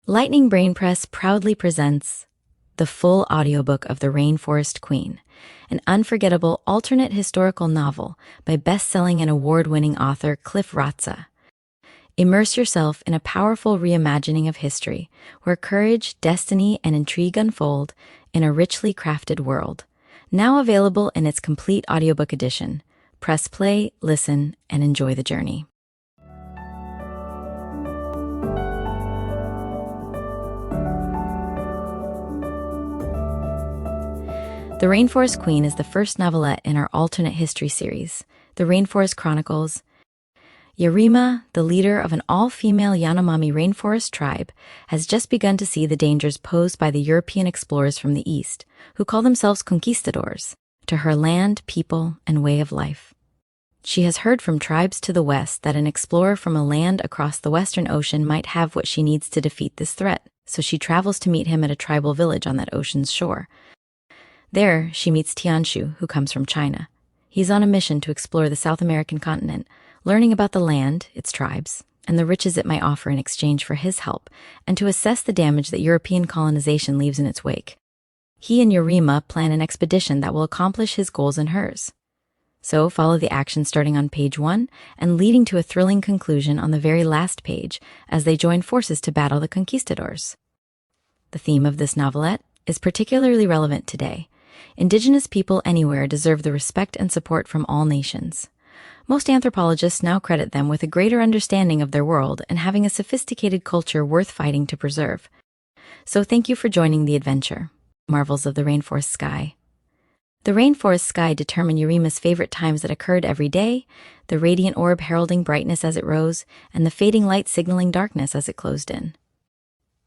Lightning Brain Press proudly presents the full audiobook of The Rainforest Queen, an unforgettable alternate historical novel by best-selling and award-winning author Cliff Ratza. Immerse yourself in a powerful reimagining of history, where courage, destiny, and intrigue unfold in a richly crafted world. Now available in its complete audiobook edition. Press play, listen, and enjoy the journey. The Rainforest Queen is the first novelette in our alternate history series, The Rainforest Chronicles. Yarima, the leader of an all-female Yanomami rainforest tribe, has just begun to see the dangers posed by the European explorers from the east, who call themselves conquistadors, to her land, people, and way of life. She has heard from tribes to the west that an explorer from a land across the Western Ocean might have what she needs to defeat this threat, so she travels to meet him at a tribal village on that ocean's shore. There, she meets Tianshu, who comes from China. He's on a mission to explore the South American continent, learning about the land, its tribes, and the riches it might offer in exchange for his help, and to assess the damage that European colonization leaves in its wake. He and Yarima plan an expedition that will accomplish his goals and hers. So follow the action starting on page 1 and leading to a thrilling conclusion on the very last page as they join forces to battle the conquistadors. The theme of this novelette is particularly relevant today. Indigenous people anywhere deserve the respect and support from all nations. Most anthropologists now credit them with a greater understanding of their world and having a sophisticated culture worth fighting to preserve. So thank you for joining the adventure. Marvels of the Rainforest Sky. The rainforest sky determined Yarima's favorite times that occurred every day, the radiant orb heralding brightness as it rose, and the fading light signaling darkness as it closed in.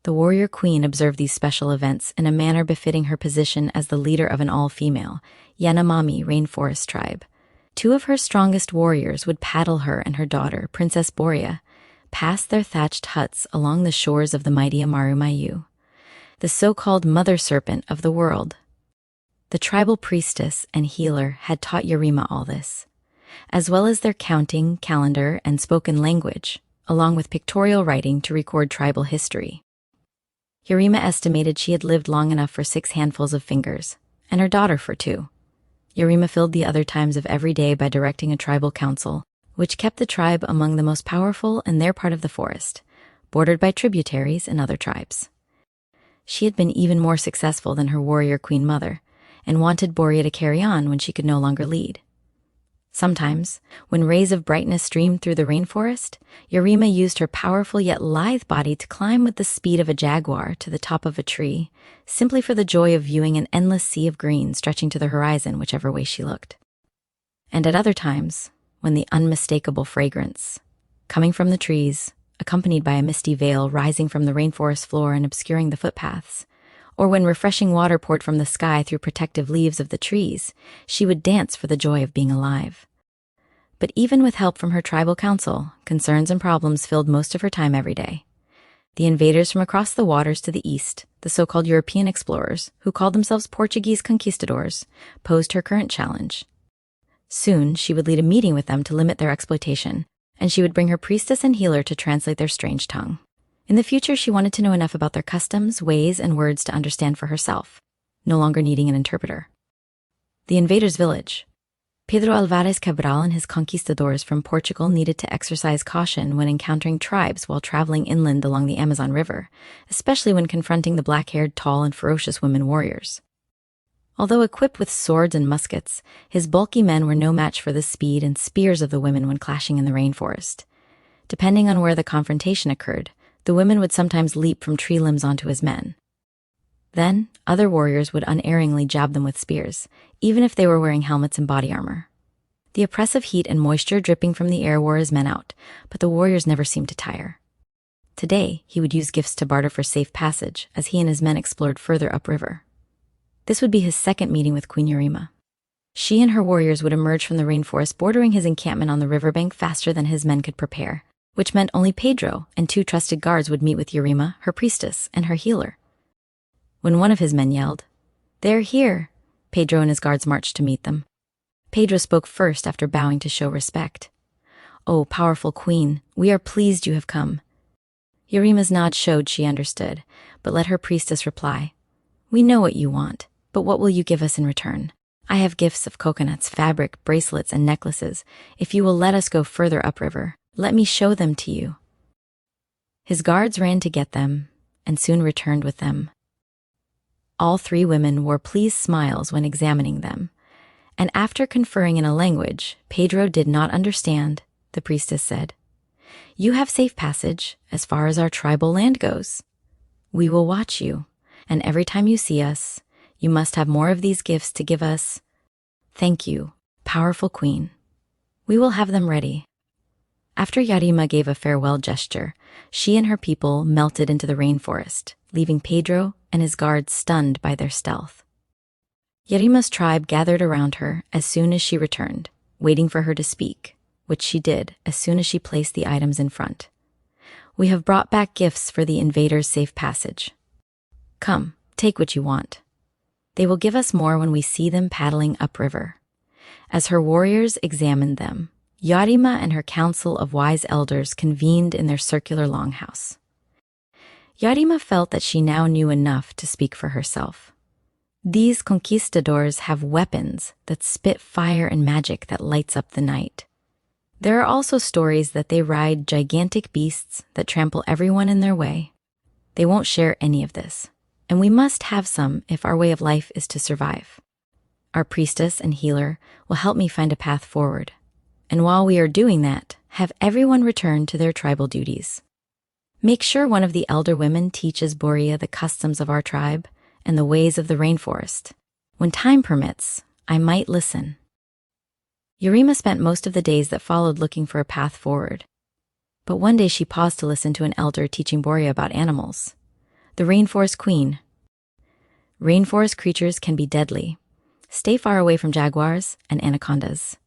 The warrior queen observed these special events in a manner befitting her position as the leader of an all-female, Yanomami rainforest tribe. 2 of her strongest warriors would paddle her and her daughter, Princess Borea, past their thatched huts along the shores of the mighty Amaru Mayu, the so-called mother serpent of the world. The tribal priestess and healer had taught Yarima all this, as well as their counting, calendar, and spoken language, along with pictorial writing to record tribal history. Yarima estimated she had lived long enough for 6 handfuls of fingers, and her daughter for 2. Yarima filled the other times of every day by directing a tribal council, which kept the tribe among the most powerful in their part of the forest, bordered by tributaries and other tribes. She had been even more successful than her warrior queen mother, and wanted Borea to carry on when she could no longer lead. Sometimes, when rays of brightness streamed through the rainforest, Yarima used her powerful yet lithe body to climb with the speed of a jaguar to the top of a tree, simply for the joy of viewing an endless sea of green stretching to the horizon whichever way she looked. And at other times, when the unmistakable fragrance, coming from the trees, accompanied by a misty veil rising from the rainforest floor and obscuring the footpaths, or when refreshing water poured from the sky through protective leaves of the trees, she would dance for the joy of being alive. But even with help from her tribal council, concerns and problems filled most of her time every day. The invaders from across the waters to the east, the so-called European explorers, who called themselves Portuguese conquistadors, posed her current challenge. Soon, she would lead a meeting with them to limit their exploitation, and she would bring her priestess and healer to translate their strange tongue. In the future, she wanted to know enough about their customs, ways, and words to understand for herself, no longer needing an interpreter. The invaders' village. Pedro Alvarez Cabral and his conquistadors from Portugal needed to exercise caution when encountering tribes while traveling inland along the Amazon River, especially when confronting the black-haired, tall, and ferocious women warriors. Although equipped with swords and muskets, his bulky men were no match for the speed and spears of the women when clashing in the rainforest. Depending on where the confrontation occurred, the women would sometimes leap from tree limbs onto his men. Then, other warriors would unerringly jab them with spears, even if they were wearing helmets and body armor. The oppressive heat and moisture dripping from the air wore his men out, but the warriors never seemed to tire. Today, he would use gifts to barter for safe passage as he and his men explored further upriver. This would be his second meeting with Queen Yarima. She and her warriors would emerge from the rainforest bordering his encampment on the riverbank faster than his men could prepare, which meant only Pedro and 2 trusted guards would meet with Yarima, her priestess, and her healer. When one of his men yelled, "They're here," Pedro and his guards marched to meet them. Pedro spoke first after bowing to show respect. "Oh, powerful queen, we are pleased you have come. Yarima's nod showed she understood, but let her priestess reply. We know what you want, but what will you give us in return? I have gifts of coconuts, fabric, bracelets, and necklaces. If you will let us go further upriver, let me show them to you. His guards ran to get them, and soon returned with them. All three women wore pleased smiles when examining them, and after conferring in a language Pedro did not understand, the priestess said, You have safe passage as far as our tribal land goes. We will watch you, and every time you see us, you must have more of these gifts to give us. Thank you, powerful queen. We will have them ready. After Yarima gave a farewell gesture, she and her people melted into the rainforest, leaving Pedro and his guards stunned by their stealth. Yarima's tribe gathered around her as soon as she returned, waiting for her to speak, which she did as soon as she placed the items in front. We have brought back gifts for the invaders' safe passage. Come, take what you want. They will give us more when we see them paddling upriver. As her warriors examined them, Yarima and her council of wise elders convened in their circular longhouse. Yarima felt that she now knew enough to speak for herself. These conquistadors have weapons that spit fire and magic that lights up the night. There are also stories that they ride gigantic beasts that trample everyone in their way. They won't share any of this, and we must have some if our way of life is to survive. Our priestess and healer will help me find a path forward. And while we are doing that, have everyone return to their tribal duties. Make sure one of the elder women teaches Boria the customs of our tribe and the ways of the rainforest. When time permits, I might listen. Yarima spent most of the days that followed looking for a path forward. But one day she paused to listen to an elder teaching Boria about animals. The Rainforest Queen. Rainforest creatures can be deadly. Stay far away from jaguars and anacondas.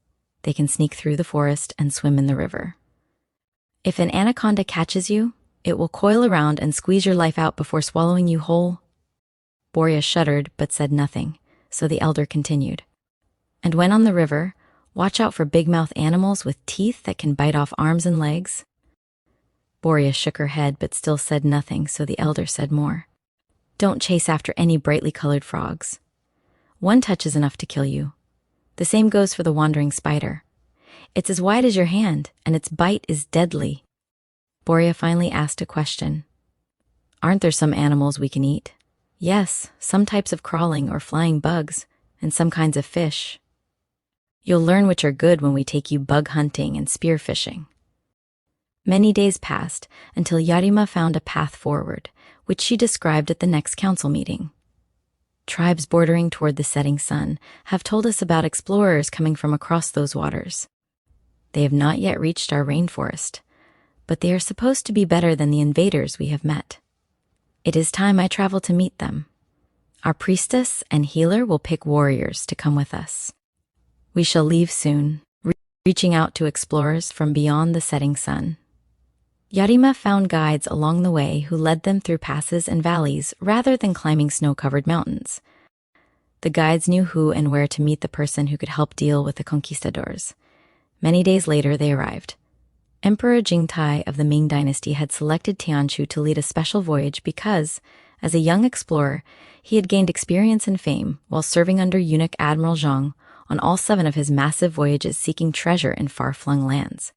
They can sneak through the forest and swim in the river. If an anaconda catches you, it will coil around and squeeze your life out before swallowing you whole. Boria shuddered but said nothing, so the elder continued. And when on the river, watch out for big-mouthed animals with teeth that can bite off arms and legs. Boria shook her head but still said nothing, so the elder said more. Don't chase after any brightly colored frogs. One touch is enough to kill you. The same goes for the wandering spider. It's as wide as your hand, and its bite is deadly. Boria finally asked a question. Aren't there some animals we can eat? Yes, some types of crawling or flying bugs, and some kinds of fish. You'll learn which are good when we take you bug hunting and spear fishing. Many days passed until Yarima found a path forward, which she described at the next council meeting. Tribes bordering toward the setting sun have told us about explorers coming from across those waters. They have not yet reached our rainforest, but they are supposed to be better than the invaders we have met. It is time I travel to meet them. Our priestess and healer will pick warriors to come with us. We shall leave soon, reaching out to explorers from beyond the setting sun. Yarima found guides along the way who led them through passes and valleys rather than climbing snow-covered mountains. The guides knew who and where to meet the person who could help deal with the conquistadors. Many days later, they arrived. Emperor Jingtai of the Ming Dynasty had selected Tianshu to lead a special voyage because, as a young explorer, he had gained experience and fame while serving under eunuch Admiral Zhang on all 7 of his massive voyages seeking treasure in far-flung lands.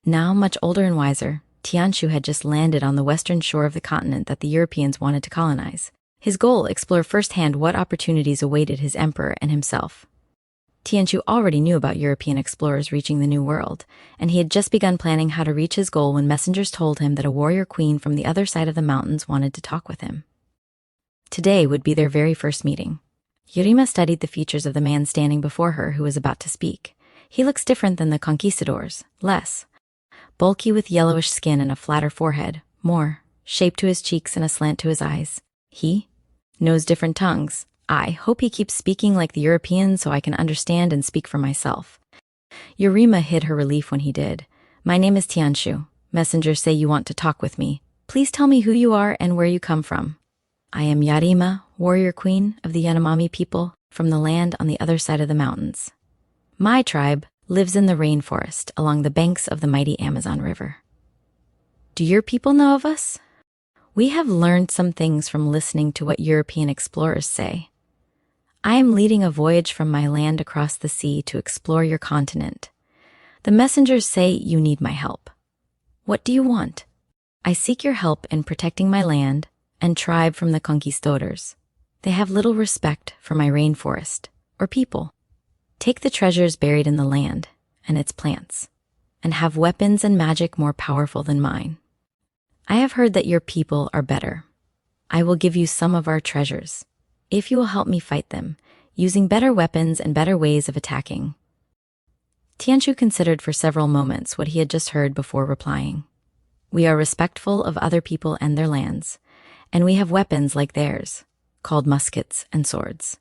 Now much older and wiser, Tianshu had just landed on the western shore of the continent that the Europeans wanted to colonize. His goal, explore firsthand what opportunities awaited his emperor and himself. Tianshu already knew about European explorers reaching the New World, and he had just begun planning how to reach his goal when messengers told him that a warrior queen from the other side of the mountains wanted to talk with him. Today would be their very first meeting. Yarima studied the features of the man standing before her who was about to speak. He looks different than the conquistadors, less bulky with yellowish skin and a flatter forehead, more shape to his cheeks and a slant to his eyes. He knows different tongues. I hope he keeps speaking like the Europeans so I can understand and speak for myself. Yarima hid her relief when he did. My name is Tianshu. Messengers say you want to talk with me. Please tell me who you are and where you come from. I am Yarima, warrior queen of the Yanomami people from the land on the other side of the mountains. My tribe lives in the rainforest along the banks of the mighty Amazon River. Do your people know of us? We have learned some things from listening to what European explorers say. I am leading a voyage from my land across the sea to explore your continent. The messengers say you need my help. What do you want? I seek your help in protecting my land and tribe from the conquistadors. They have little respect for my rainforest or people. Take the treasures buried in the land and its plants, and have weapons and magic more powerful than mine. I have heard that your people are better. I will give you some of our treasures, if you will help me fight them, using better weapons and better ways of attacking. Tianshu considered for several moments what he had just heard before replying. We are respectful of other people and their lands, and we have weapons like theirs, called muskets and swords.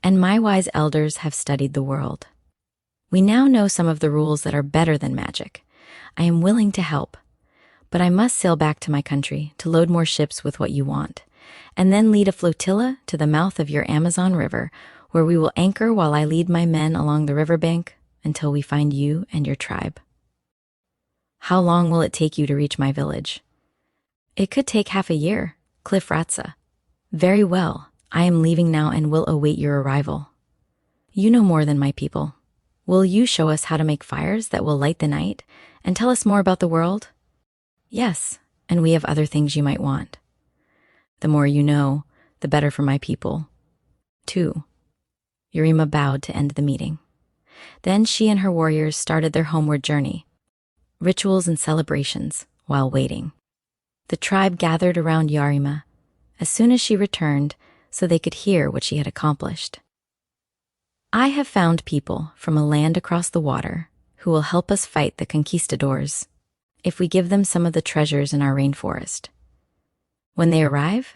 And my wise elders have studied the world. We now know some of the rules that are better than magic. I am willing to help, but I must sail back to my country to load more ships with what you want, and then lead a flotilla to the mouth of your Amazon River, where we will anchor while I lead my men along the riverbank until we find you and your tribe. How long will it take you to reach my village? It could take half a year, Cliff Ratza. Very well, I am leaving now and will await your arrival. You know more than my people. Will you show us how to make fires that will light the night and tell us more about the world? Yes, and we have other things you might want. The more you know, the better for my people. 2. Yarima bowed to end the meeting. Then she and her warriors started their homeward journey. Rituals and celebrations while waiting. The tribe gathered around Yarima as soon as she returned so they could hear what she had accomplished. I have found people from a land across the water who will help us fight the conquistadors if we give them some of the treasures in our rainforest. When they arrive,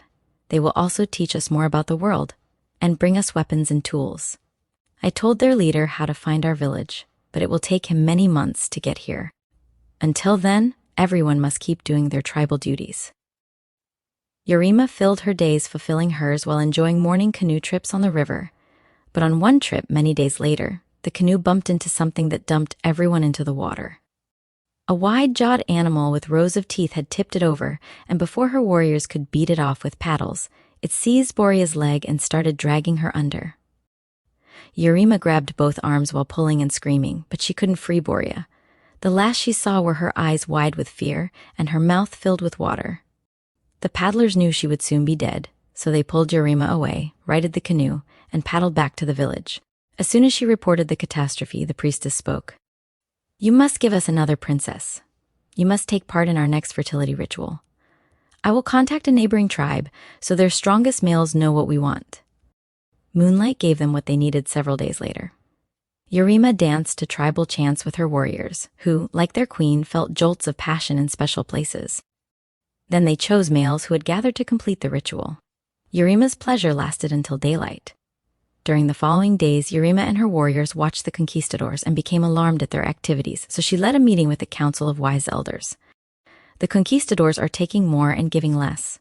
they will also teach us more about the world and bring us weapons and tools. I told their leader how to find our village, but it will take him many months to get here. Until then, everyone must keep doing their tribal duties. Yarima filled her days fulfilling hers while enjoying morning canoe trips on the river. But on one trip many days later, the canoe bumped into something that dumped everyone into the water. A wide-jawed animal with rows of teeth had tipped it over, and before her warriors could beat it off with paddles, it seized Boria's leg and started dragging her under. Yarima grabbed both arms while pulling and screaming, but she couldn't free Boria. The last she saw were her eyes wide with fear and her mouth filled with water. The paddlers knew she would soon be dead, so they pulled Yarima away, righted the canoe, and paddled back to the village. As soon as she reported the catastrophe, the priestess spoke. You must give us another princess. You must take part in our next fertility ritual. I will contact a neighboring tribe so their strongest males know what we want. Moonlight gave them what they needed several days later. Yarima danced to tribal chants with her warriors, who, like their queen, felt jolts of passion in special places. Then they chose males who had gathered to complete the ritual. Yarima's pleasure lasted until daylight. During the following days, Yarima and her warriors watched the conquistadors and became alarmed at their activities, so she led a meeting with the Council of Wise Elders. The conquistadors are taking more and giving less.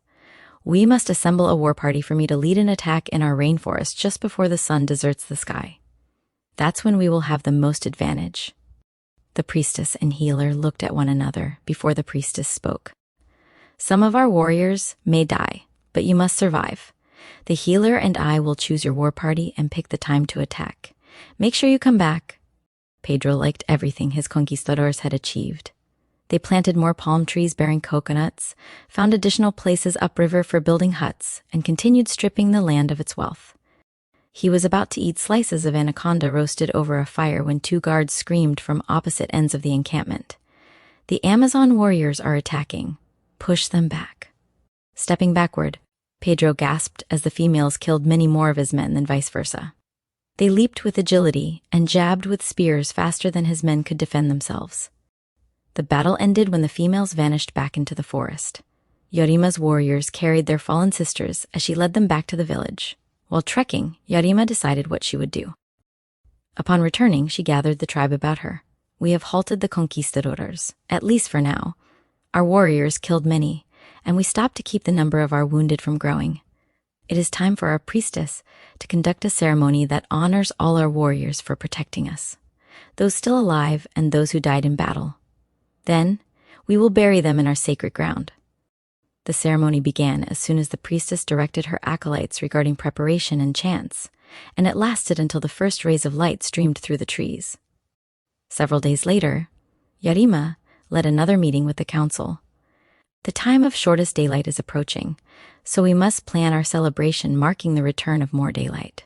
We must assemble a war party for me to lead an attack in our rainforest just before the sun deserts the sky. That's when we will have the most advantage. The priestess and healer looked at one another before the priestess spoke. Some of our warriors may die, but you must survive. The healer and I will choose your war party and pick the time to attack. Make sure you come back. Pedro liked everything his conquistadors had achieved. They planted more palm trees bearing coconuts, found additional places upriver for building huts, and continued stripping the land of its wealth. He was about to eat slices of anaconda roasted over a fire when 2 guards screamed from opposite ends of the encampment. The Amazon warriors are attacking. Push them back. Stepping backward, Pedro gasped as the females killed many more of his men than vice versa. They leaped with agility and jabbed with spears faster than his men could defend themselves. The battle ended when the females vanished back into the forest. Yarima's warriors carried their fallen sisters as she led them back to the village. While trekking, Yarima decided what she would do. Upon returning, she gathered the tribe about her. We have halted the conquistadors, at least for now. Our warriors killed many, and we stopped to keep the number of our wounded from growing. It is time for our priestess to conduct a ceremony that honors all our warriors for protecting us, those still alive and those who died in battle. Then, We will bury them in our sacred ground. The ceremony began as soon as the priestess directed her acolytes regarding preparation and chants, and it lasted until the first rays of light streamed through the trees. Several days later, Yarima led another meeting with the council. The time of shortest daylight is approaching, so we must plan our celebration marking the return of more daylight.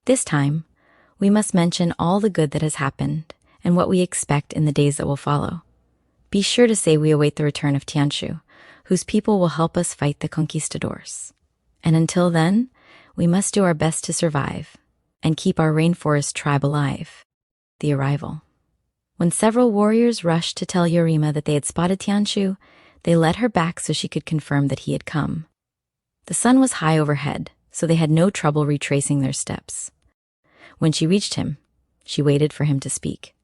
This time, we must mention all the good that has happened and what we expect in the days that will follow. Be sure to say we await the return of Tianshu, whose people will help us fight the conquistadors. And until then, we must do our best to survive and keep our rainforest tribe alive. The arrival. When several warriors rushed to tell Yarima that they had spotted Tianshu, they led her back so she could confirm that he had come. The sun was high overhead, so they had no trouble retracing their steps. When she reached him, she waited for him to speak.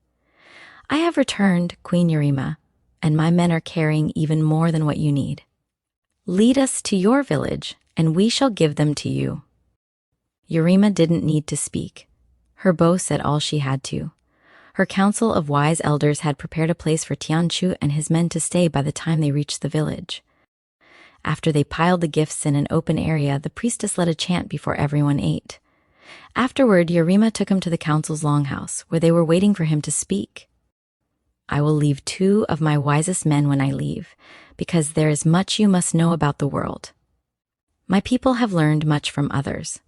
I have returned, Queen Yarima, and my men are carrying even more than what you need. Lead us to your village, and we shall give them to you. Yarima didn't need to speak. Her bow said all she had to. Her council of wise elders had prepared a place for Tianshu and his men to stay by the time they reached the village. After they piled the gifts in an open area, the priestess led a chant before everyone ate. Afterward, Yarima took him to the council's longhouse, where they were waiting for him to speak. I will leave 2 of my wisest men when I leave, because there is much you must know about the world. My people have learned much from others,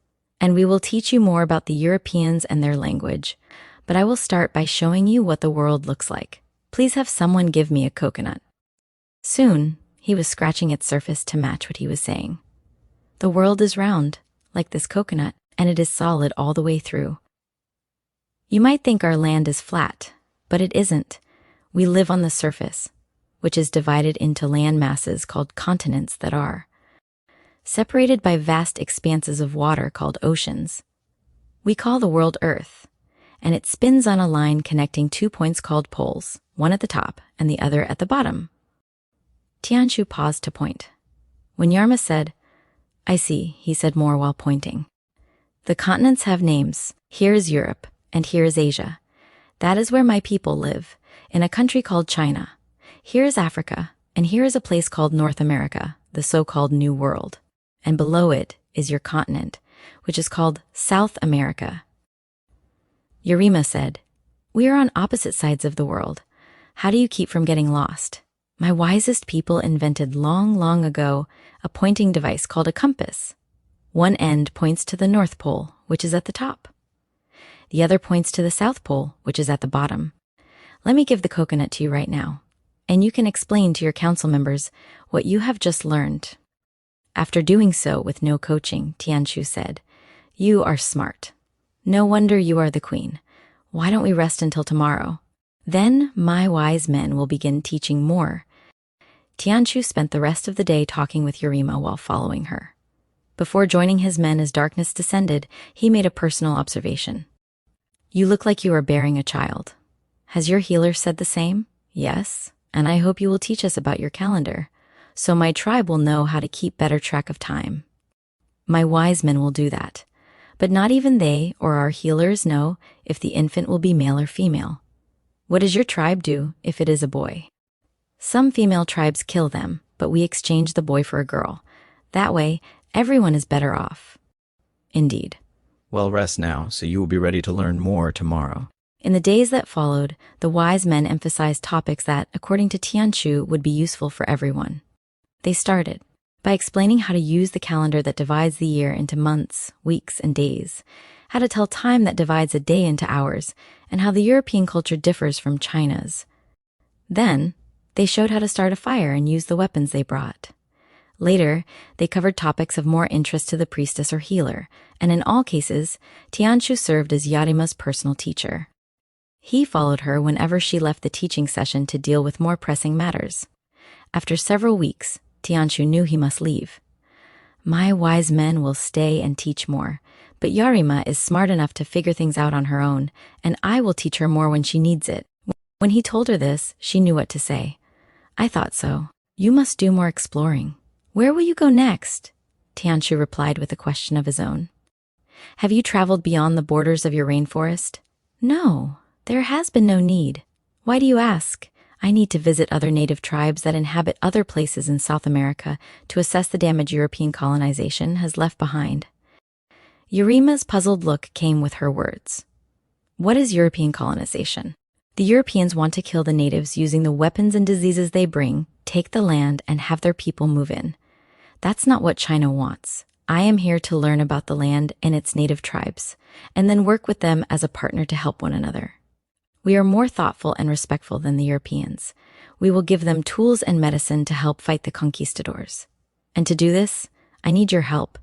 and we will teach you more about the Europeans and their language, but I will start by showing you what the world looks like. Please have someone give me a coconut. Soon, he was scratching its surface to match what he was saying. The world is round, like this coconut, and it is solid all the way through. You might think our land is flat, but it isn't. We live on the surface, which is divided into land masses called continents that are separated by vast expanses of water called oceans. We call the world Earth, and it spins on a line connecting 2 points called poles, one at the top and the other at the bottom. Tianshu paused to point. When Yarima said, I see, he said more while pointing. The continents have names. Here is Europe, and here is Asia. That is where my people live, in a country called China. Here is Africa, and here is a place called North America, the so-called New World. And below it is your continent, which is called South America. Yarima said, We are on opposite sides of the world. How do you keep from getting lost? My wisest people invented long, long ago a pointing device called a compass. One end points to the North Pole, which is at the top. The other points to the South Pole, which is at the bottom. Let me give the coconut to you right now, and you can explain to your council members what you have just learned. After doing so with no coaching, Tianshu said, You are smart. No wonder you are the queen. Why don't we rest until tomorrow? Then my wise men will begin teaching more. Tianshu spent the rest of the day talking with Yarima while following her. Before joining his men as darkness descended, he made a personal observation. You look like you are bearing a child. Has your healer said the same? Yes, and I hope you will teach us about your calendar, so my tribe will know how to keep better track of time. My wise men will do that, but not even they or our healers know if the infant will be male or female. What does your tribe do if it is a boy? Some female tribes kill them, but we exchange the boy for a girl. That way, everyone is better off. Indeed. Well, rest now, so you will be ready to learn more tomorrow. In the days that followed, the wise men emphasized topics that, according to Tianshu, would be useful for everyone. They started by explaining how to use the calendar that divides the year into months, weeks, and days, how to tell time that divides a day into hours, and how the European culture differs from China's. Then, they showed how to start a fire and use the weapons they brought. Later, they covered topics of more interest to the priestess or healer, and in all cases, Tianshu served as Yarima's personal teacher. He followed her whenever she left the teaching session to deal with more pressing matters. After several weeks, Tianshu knew he must leave. My wise men will stay and teach more, but Yarima is smart enough to figure things out on her own, and I will teach her more when she needs it. When he told her this, she knew what to say. I thought so. You must do more exploring. Where will you go next? Tianshu replied with a question of his own. Have you traveled beyond the borders of your rainforest? No, there has been no need. Why do you ask? I need to visit other native tribes that inhabit other places in South America to assess the damage European colonization has left behind. Yurima's puzzled look came with her words. What is European colonization? The Europeans want to kill the natives using the weapons and diseases they bring, take the land, and have their people move in. That's not what China wants. I am here to learn about the land and its native tribes, and then work with them as a partner to help one another. We are more thoughtful and respectful than the Europeans. We will give them tools and medicine to help fight the conquistadors. And to do this, I need your help.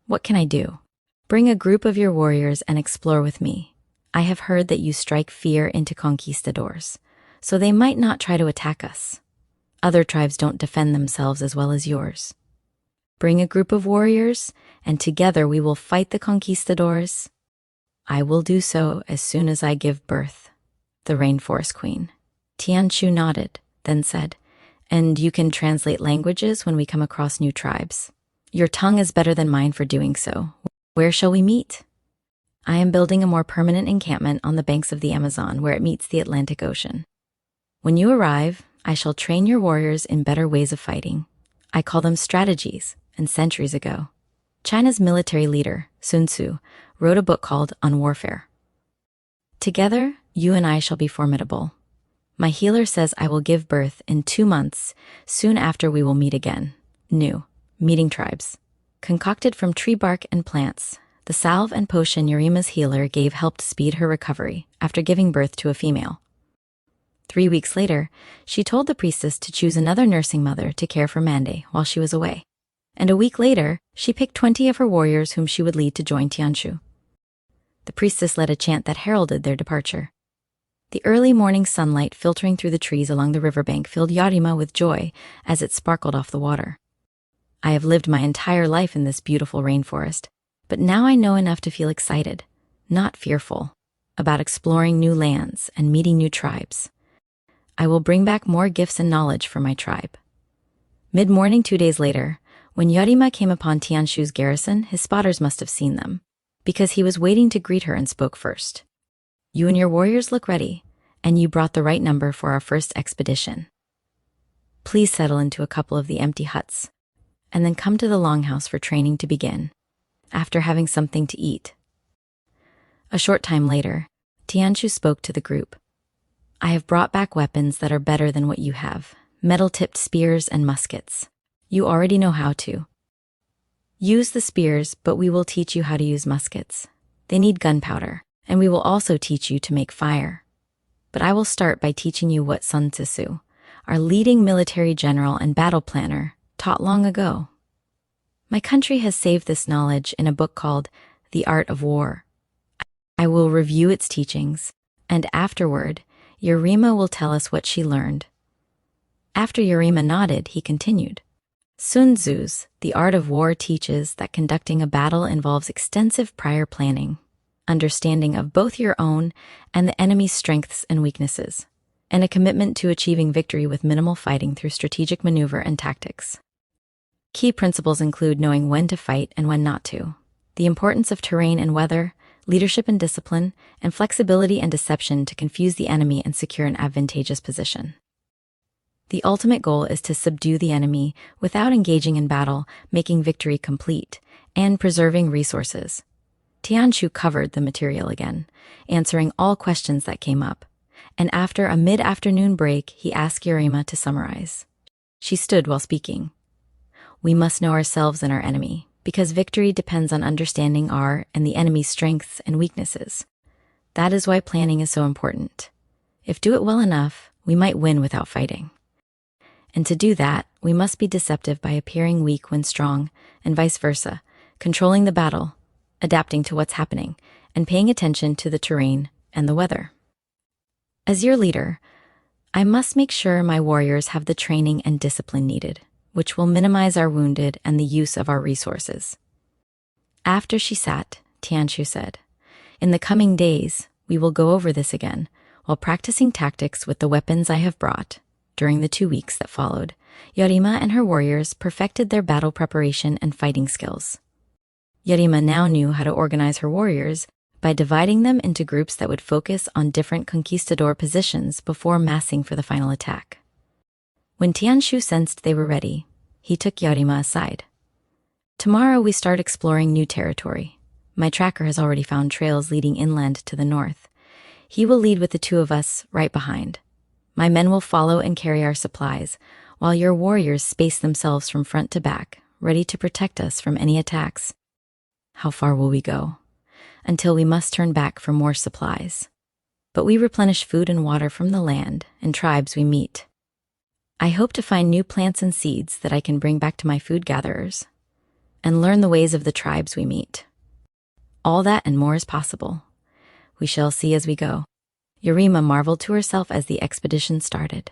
What can I do? Bring a group of your warriors and explore with me. I have heard that you strike fear into conquistadors, so they might not try to attack us. Other tribes don't defend themselves as well as yours. Bring a group of warriors, and together we will fight the conquistadors. I will do so as soon as I give birth. The Rainforest Queen. Tianshu nodded, then said, And you can translate languages when we come across new tribes. Your tongue is better than mine for doing so. Where shall we meet? I am building a more permanent encampment on the banks of the Amazon where it meets the Atlantic Ocean. When you arrive, I shall train your warriors in better ways of fighting. I call them strategies, and centuries ago, China's military leader, Sun Tzu, wrote a book called On Warfare. Together, you and I shall be formidable. My healer says I will give birth in 2 months, soon after we will meet again. New, meeting tribes. Concocted from tree bark and plants, the salve and potion Yurima's healer gave helped speed her recovery after giving birth to a female. 3 weeks later, she told the priestess to choose another nursing mother to care for Mande while she was away. And a week later, she picked 20 of her warriors whom she would lead to join Tianshu. The priestess led a chant that heralded their departure. The early morning sunlight filtering through the trees along the riverbank filled Yarima with joy as it sparkled off the water. I have lived my entire life in this beautiful rainforest, but now I know enough to feel excited, not fearful, about exploring new lands and meeting new tribes. I will bring back more gifts and knowledge for my tribe. Mid-morning 2 days later, when Yarima came upon Tianshu's garrison, his spotters must have seen them, because he was waiting to greet her and spoke first. You and your warriors look ready, and you brought the right number for our first expedition. Please settle into a couple of the empty huts, and then come to the longhouse for training to begin, after having something to eat. A short time later, Tianshu spoke to the group. I have brought back weapons that are better than what you have, metal-tipped spears and muskets. You already know how to. Use the spears, but we will teach you how to use muskets. They need gunpowder, and we will also teach you to make fire. But I will start by teaching you what Sun Tzu, our leading military general and battle planner, taught long ago. My country has saved this knowledge in a book called The Art of War. I will review its teachings, and afterward, Yurima will tell us what she learned. After Yurima nodded, he continued. Sun Tzu's The Art of War teaches that conducting a battle involves extensive prior planning, understanding of both your own and the enemy's strengths and weaknesses, and a commitment to achieving victory with minimal fighting through strategic maneuver and tactics. Key principles include knowing when to fight and when not to, the importance of terrain and weather, leadership and discipline, and flexibility and deception to confuse the enemy and secure an advantageous position. The ultimate goal is to subdue the enemy without engaging in battle, making victory complete, and preserving resources. Tianshu covered the material again, answering all questions that came up, and after a mid-afternoon break, he asked Yurima to summarize. She stood while speaking. We must know ourselves and our enemy, because victory depends on understanding our and the enemy's strengths and weaknesses. That is why planning is so important. If do it well enough, we might win without fighting. And to do that, we must be deceptive by appearing weak when strong, and vice versa, controlling the battle, adapting to what's happening, and paying attention to the terrain and the weather. As your leader, I must make sure my warriors have the training and discipline needed, which will minimize our wounded and the use of our resources. After she sat, Tianshu said, In the coming days, we will go over this again, while practicing tactics with the weapons I have brought. During the 2 weeks that followed, Yarima and her warriors perfected their battle preparation and fighting skills. Yarima now knew how to organize her warriors by dividing them into groups that would focus on different conquistador positions before massing for the final attack. When Tianshu sensed they were ready, he took Yarima aside. Tomorrow we start exploring new territory. My tracker has already found trails leading inland to the north. He will lead with the two of us right behind. My men will follow and carry our supplies, while your warriors space themselves from front to back, ready to protect us from any attacks. How far will we go? Until we must turn back for more supplies. But we replenish food and water from the land and tribes we meet. I hope to find new plants and seeds that I can bring back to my food gatherers, and learn the ways of the tribes we meet. All that and more is possible. We shall see as we go. Yarima marveled to herself as the expedition started.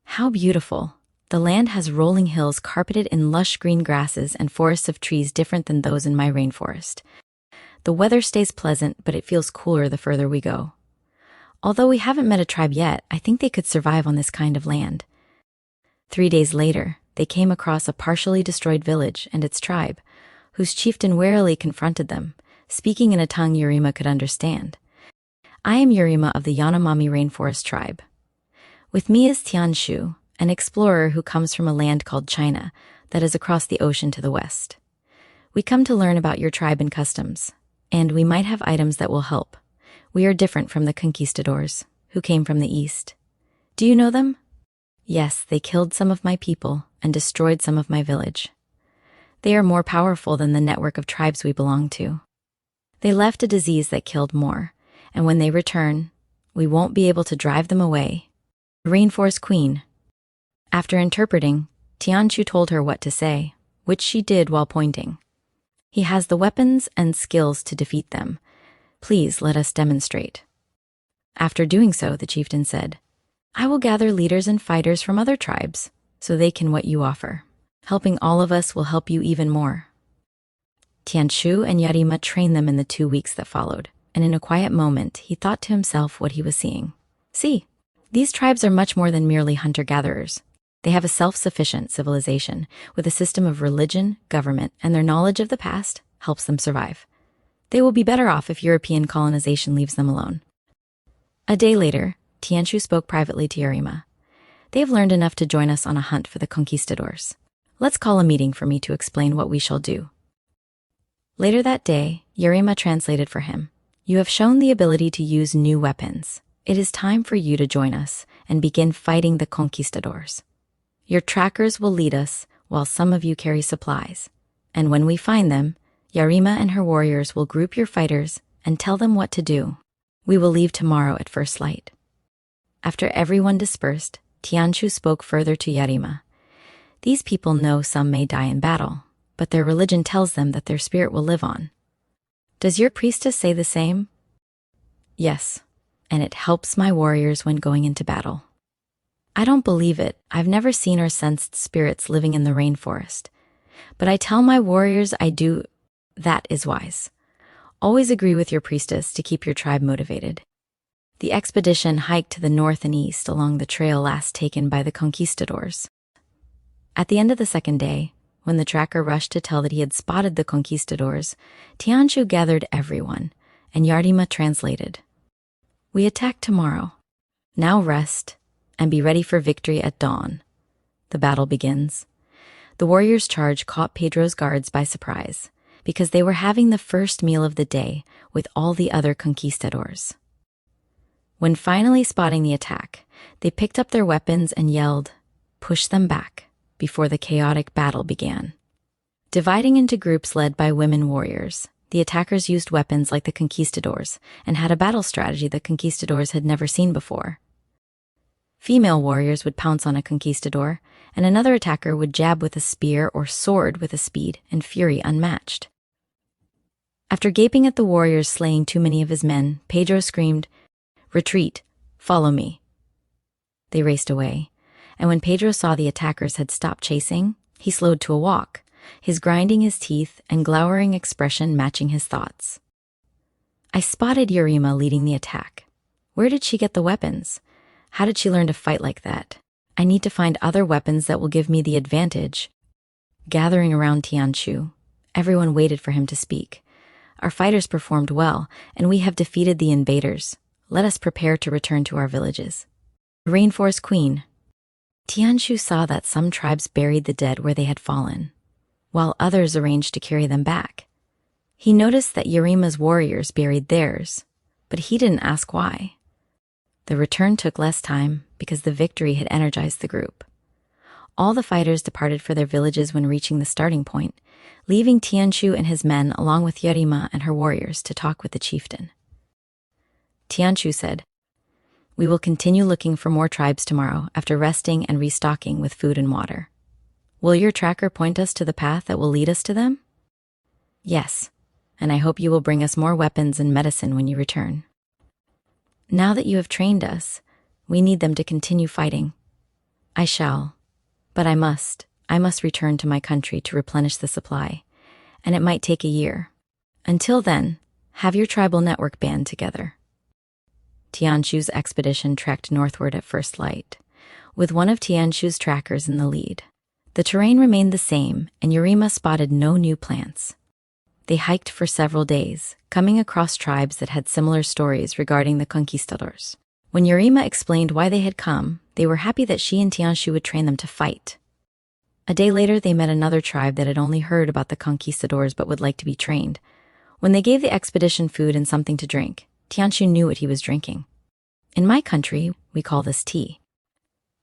How beautiful! The land has rolling hills carpeted in lush green grasses and forests of trees different than those in my rainforest. The weather stays pleasant, but it feels cooler the further we go. Although we haven't met a tribe yet, I think they could survive on this kind of land. 3 days later, they came across a partially destroyed village and its tribe, whose chieftain warily confronted them, speaking in a tongue Yarima could understand. I am Yarima of the Yanomami Rainforest tribe. With me is Tianshu, an explorer who comes from a land called China that is across the ocean to the west. We come to learn about your tribe and customs, and we might have items that will help. We are different from the conquistadors, who came from the east. Do you know them? Yes, they killed some of my people and destroyed some of my village. They are more powerful than the network of tribes we belong to. They left a disease that killed more, and when they return, we won't be able to drive them away. Rainforest Queen. After interpreting, Tianshu told her what to say, which she did while pointing. He has the weapons and skills to defeat them. Please let us demonstrate. After doing so, the chieftain said, I will gather leaders and fighters from other tribes, so they can what you offer. Helping all of us will help you even more. Tianshu and Yarima trained them in the 2 weeks that followed, and in a quiet moment, he thought to himself what he was seeing. See, these tribes are much more than merely hunter-gatherers. They have a self-sufficient civilization with a system of religion, government, and their knowledge of the past helps them survive. They will be better off if European colonization leaves them alone. A day later, Tianshu spoke privately to Yarima. They have learned enough to join us on a hunt for the conquistadors. Let's call a meeting for me to explain what we shall do. Later that day, Yarima translated for him. You have shown the ability to use new weapons. It is time for you to join us and begin fighting the conquistadors. Your trackers will lead us while some of you carry supplies. And when we find them, Yarima and her warriors will group your fighters and tell them what to do. We will leave tomorrow at first light. After everyone dispersed, Tianshu spoke further to Yarima. These people know some may die in battle, but their religion tells them that their spirit will live on. Does your priestess say the same? Yes, and it helps my warriors when going into battle. I don't believe it. I've never seen or sensed spirits living in the rainforest. But I tell my warriors I do. That is wise. Always agree with your priestess to keep your tribe motivated. The expedition hiked to the north and east along the trail last taken by the conquistadors. At the end of the second day, when the tracker rushed to tell that he had spotted the conquistadors, Tianshu gathered everyone, and Yarima translated. We attack tomorrow. Now rest, and be ready for victory at dawn. The battle begins. The warriors' charge caught Pedro's guards by surprise, because they were having the first meal of the day with all the other conquistadors. When finally spotting the attack, they picked up their weapons and yelled, "Push them back," before the chaotic battle began. Dividing into groups led by women warriors, the attackers used weapons like the conquistadors and had a battle strategy the conquistadors had never seen before. Female warriors would pounce on a conquistador, and another attacker would jab with a spear or sword with a speed and fury unmatched. After gaping at the warriors slaying too many of his men, Pedro screamed, "Retreat! Follow me!" They raced away, and when Pedro saw the attackers had stopped chasing, he slowed to a walk, his grinding his teeth and glowering expression matching his thoughts. I spotted Yarima leading the attack. Where did she get the weapons? How did she learn to fight like that? I need to find other weapons that will give me the advantage. Gathering around Tianshu, everyone waited for him to speak. Our fighters performed well, and we have defeated the invaders. Let us prepare to return to our villages. Rainforest Queen. Tianshu saw that some tribes buried the dead where they had fallen, while others arranged to carry them back. He noticed that Yarima's warriors buried theirs, but he didn't ask why. The return took less time because the victory had energized the group. All the fighters departed for their villages when reaching the starting point, leaving Tianshu and his men along with Yarima and her warriors to talk with the chieftain. Tianshu said, "We will continue looking for more tribes tomorrow after resting and restocking with food and water. Will your tracker point us to the path that will lead us to them?" "Yes, and I hope you will bring us more weapons and medicine when you return. Now that you have trained us, we need them to continue fighting." "I shall, but I must return to my country to replenish the supply, and it might take a year. Until then, have your tribal network band together." Tianshu's expedition trekked northward at first light, with one of Tianshu's trackers in the lead. The terrain remained the same, and Yarima spotted no new plants. They hiked for several days, coming across tribes that had similar stories regarding the conquistadors. When Yarima explained why they had come, they were happy that she and Tianshu would train them to fight. A day later, they met another tribe that had only heard about the conquistadors but would like to be trained. When they gave the expedition food and something to drink, Tianshu knew what he was drinking. "In my country, we call this tea.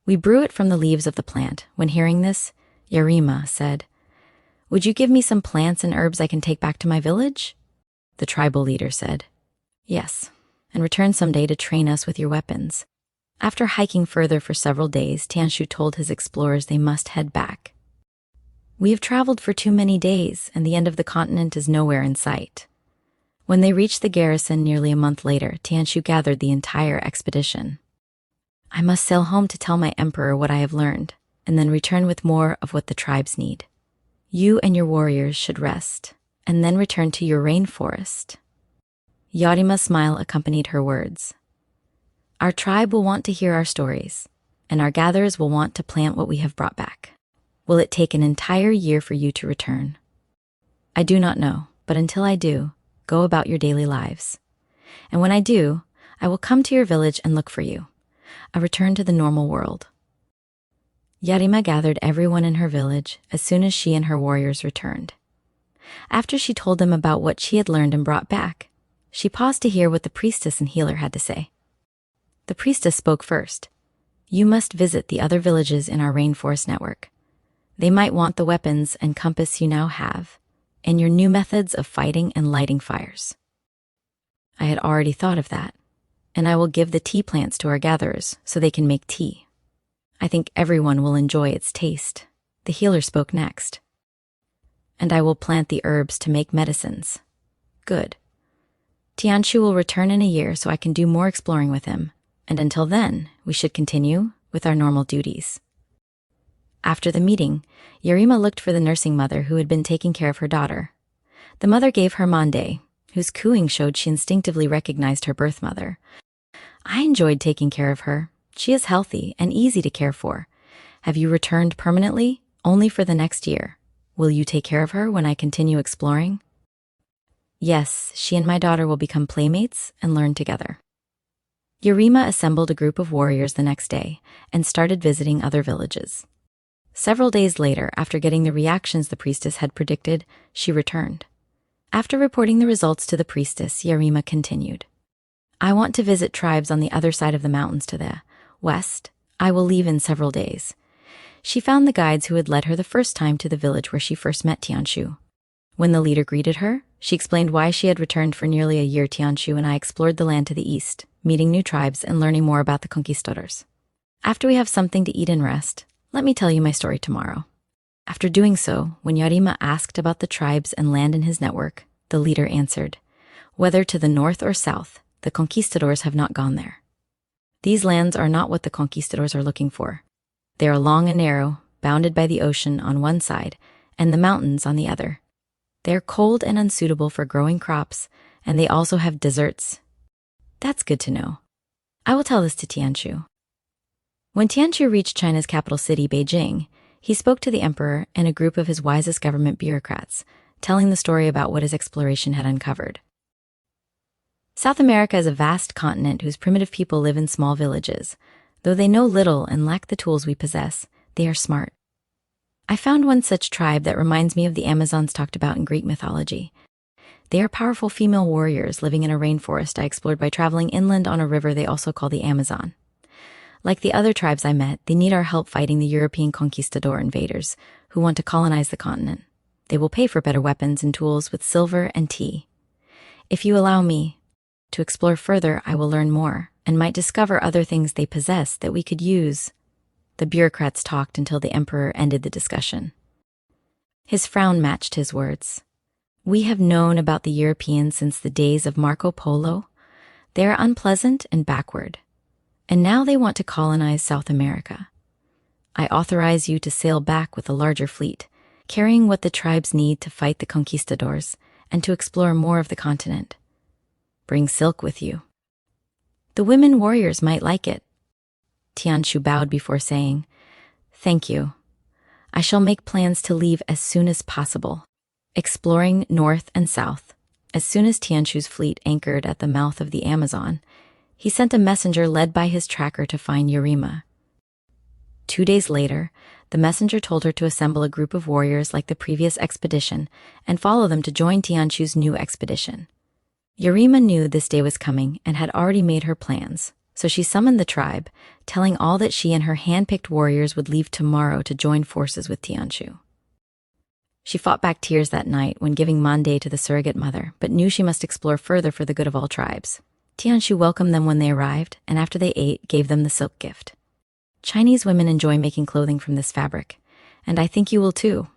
We brew it from the leaves of the plant." When hearing this, Yarima said, "Would you give me some plants and herbs I can take back to my village?" The tribal leader said, "Yes, and return someday to train us with your weapons." After hiking further for several days, Tianshu told his explorers they must head back. "We have traveled for too many days, and the end of the continent is nowhere in sight." When they reached the garrison nearly a month later, Tianshu gathered the entire expedition. "I must sail home to tell my emperor what I have learned, and then return with more of what the tribes need. You and your warriors should rest, and then return to your rainforest." Yarima's smile accompanied her words. "Our tribe will want to hear our stories, and our gatherers will want to plant what we have brought back. Will it take an entire year for you to return?" "I do not know, but until I do, go about your daily lives. And when I do, I will come to your village and look for you. A return to the normal world." Yarima gathered everyone in her village as soon as she and her warriors returned. After she told them about what she had learned and brought back, she paused to hear what the priestess and healer had to say. The priestess spoke first. "You must visit the other villages in our rainforest network. They might want the weapons and compass you now have, and your new methods of fighting and lighting fires." "I had already thought of that, and I will give the tea plants to our gatherers so they can make tea. I think everyone will enjoy its taste." The healer spoke next. "And I will plant the herbs to make medicines." "Good. Tianshu will return in a year so I can do more exploring with him, and until then, we should continue with our normal duties." After the meeting, Yarima looked for the nursing mother who had been taking care of her daughter. The mother gave her mande, whose cooing showed she instinctively recognized her birth mother. "I enjoyed taking care of her. She is healthy and easy to care for. Have you returned permanently? Only for the next year. Will you take care of her when I continue exploring?" "Yes, she and my daughter will become playmates and learn together." Yarima assembled a group of warriors the next day and started visiting other villages. Several days later, after getting the reactions the priestess had predicted, she returned. After reporting the results to the priestess, Yarima continued, "I want to visit tribes on the other side of the mountains to the west. I will leave in several days." She found the guides who had led her the first time to the village where she first met Tianshu. When the leader greeted her, she explained why she had returned for nearly a year. "Tianshu and I explored the land to the east, meeting new tribes and learning more about the conquistadors. After we have something to eat and rest, let me tell you my story tomorrow." After doing so, when Yarima asked about the tribes and land in his network, the leader answered, "Whether to the north or south, the conquistadors have not gone there. These lands are not what the conquistadors are looking for. They are long and narrow, bounded by the ocean on one side and the mountains on the other. They are cold and unsuitable for growing crops, and they also have deserts." "That's good to know. I will tell this to Tianshu." When Tianshu reached China's capital city, Beijing, he spoke to the emperor and a group of his wisest government bureaucrats, telling the story about what his exploration had uncovered. South America is a vast continent whose primitive people live in small villages. Though they know little and lack the tools we possess, they are smart. I found one such tribe that reminds me of the Amazons talked about in Greek mythology. They are powerful female warriors living in a rainforest I explored by traveling inland on a river they also call the Amazon. Like the other tribes I met, they need our help fighting the European conquistador invaders who want to colonize the continent. They will pay for better weapons and tools with silver and tea. If you allow me to explore further, I will learn more and might discover other things they possess that we could use. The bureaucrats talked until the emperor ended the discussion. His frown matched his words. We have known about the Europeans since the days of Marco Polo. They are unpleasant and backward. And now they want to colonize South America. I authorize you to sail back with a larger fleet, carrying what the tribes need to fight the conquistadors and to explore more of the continent. Bring silk with you. The women warriors might like it. Tianshu bowed before saying, Thank you. I shall make plans to leave as soon as possible, exploring north and south. As soon as Tianshu's fleet anchored at the mouth of the Amazon, he sent a messenger led by his tracker to find Yarima. 2 days later, the messenger told her to assemble a group of warriors like the previous expedition and follow them to join Tianshu's new expedition. Yarima knew this day was coming and had already made her plans, so she summoned the tribe, telling all that she and her hand-picked warriors would leave tomorrow to join forces with Tianshu. She fought back tears that night when giving Monday to the surrogate mother, but knew she must explore further for the good of all tribes. Tianshu welcomed them when they arrived, and after they ate, gave them the silk gift. Chinese women enjoy making clothing from this fabric, and I think you will too.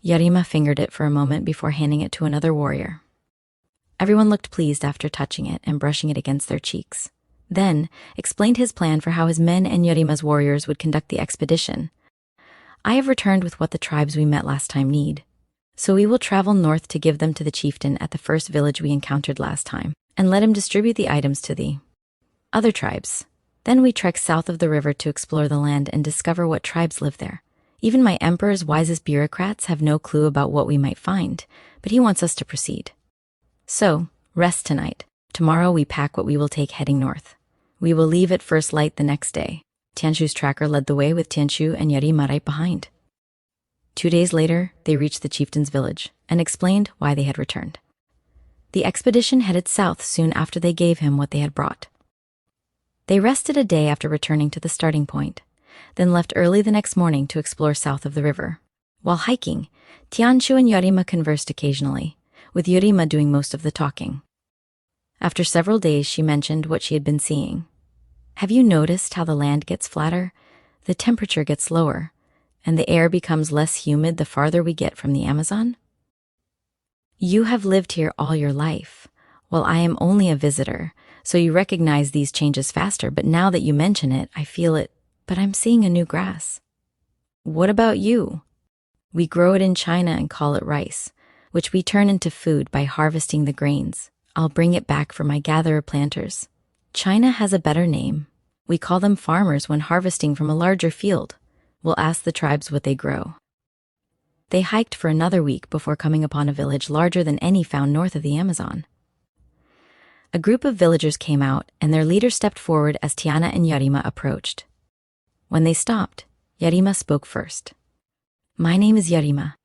Yarima fingered it for a moment before handing it to another warrior. Everyone looked pleased after touching it and brushing it against their cheeks. Then explained his plan for how his men and Yarima's warriors would conduct the expedition. I have returned with what the tribes we met last time need, so we will travel north to give them to the chieftain at the first village we encountered last time, and let him distribute the items to the other tribes. Then we trek south of the river to explore the land and discover what tribes live there. Even my emperor's wisest bureaucrats have no clue about what we might find, but he wants us to proceed. So, rest tonight. Tomorrow we pack what we will take heading north. We will leave at first light the next day. Tianshu's tracker led the way with Tianshu and Yarima right behind. 2 days later, they reached the chieftain's village and explained why they had returned. The expedition headed south soon after they gave him what they had brought. They rested a day after returning to the starting point, then left early the next morning to explore south of the river. While hiking, Tianshu and Yarima conversed occasionally, with Yarima doing most of the talking. After several days, she mentioned what she had been seeing. Have you noticed how the land gets flatter, the temperature gets lower, and the air becomes less humid the farther we get from the Amazon? You have lived here all your life, while I am only a visitor, so you recognize these changes faster, but now that you mention it, I feel it, but I'm seeing a new grass. What about you? We grow it in China and call it rice, which we turn into food by harvesting the grains. I'll bring it back for my gatherer planters. China has a better name. We call them farmers when harvesting from a larger field. We'll ask the tribes what they grow. They hiked for another week before coming upon a village larger than any found north of the Amazon. A group of villagers came out, and their leader stepped forward as Tiana and Yarima approached. When they stopped, Yarima spoke first. My name is Yarima.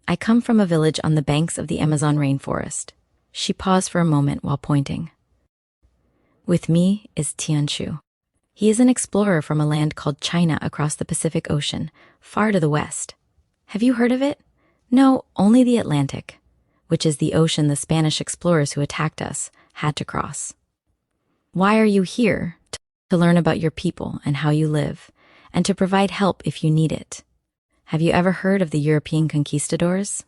I come from a village on the banks of the Amazon rainforest. She paused for a moment while pointing. With me is Tianshu. He is an explorer from a land called China across the Pacific Ocean, far to the west. Have you heard of it? No, only the Atlantic, which is the ocean the Spanish explorers who attacked us had to cross. Why are you here? To learn about your people and how you live, and to provide help if you need it. Have you ever heard of the European conquistadors?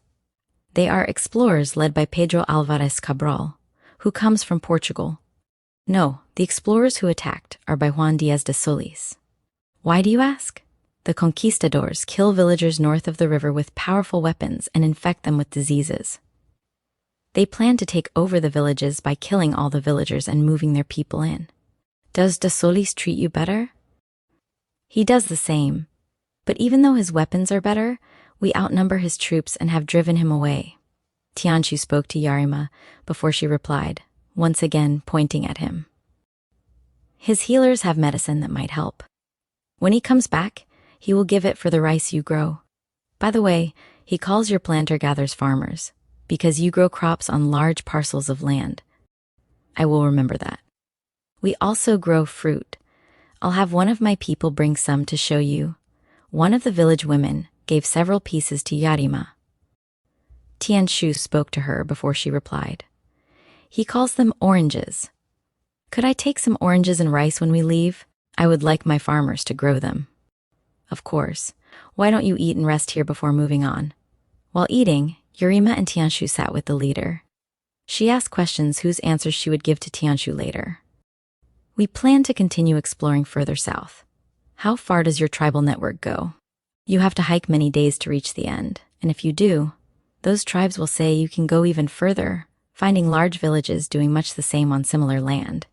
They are explorers led by Pedro Alvarez Cabral, who comes from Portugal. No, the explorers who attacked are by Juan Diaz de Solis. Why do you ask? The conquistadors kill villagers north of the river with powerful weapons and infect them with diseases. They plan to take over the villages by killing all the villagers and moving their people in. Does de Solis treat you better? He does the same, but even though his weapons are better, we outnumber his troops and have driven him away. Tianshu spoke to Yarima before she replied, once again pointing at him. His healers have medicine that might help. When he comes back, he will give it for the rice you grow. By the way, he calls your planter-gatherers farmers, because you grow crops on large parcels of land. I will remember that. We also grow fruit. I'll have one of my people bring some to show you. One of the village women gave several pieces to Yarima. Tianshu spoke to her before she replied. He calls them oranges. Could I take some oranges and rice when we leave? I would like my farmers to grow them. Of course. Why don't you eat and rest here before moving on? While eating, Yarima and Tianshu sat with the leader. She asked questions whose answers she would give to Tianshu later. We plan to continue exploring further south. How far does your tribal network go? You have to hike many days to reach the end, and if you do, those tribes will say you can go even further, finding large villages doing much the same on similar land.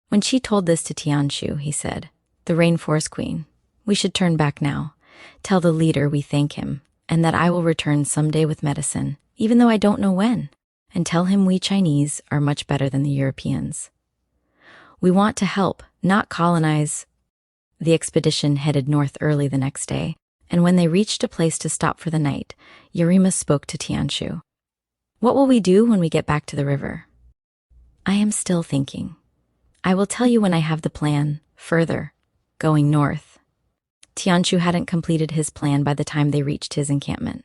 When she told this to Tianshu, he said, "The Rainforest Queen, we should turn back now. Tell the leader we thank him, and that I will return someday with medicine, even though I don't know when. And tell him we Chinese are much better than the Europeans. We want to help, not colonize." The expedition headed north early the next day, and when they reached a place to stop for the night, Yarima spoke to Tianshu. "What will we do when we get back to the river?" "I am still thinking. I will tell you when I have the plan, further, going north." Tianshu hadn't completed his plan by the time they reached his encampment.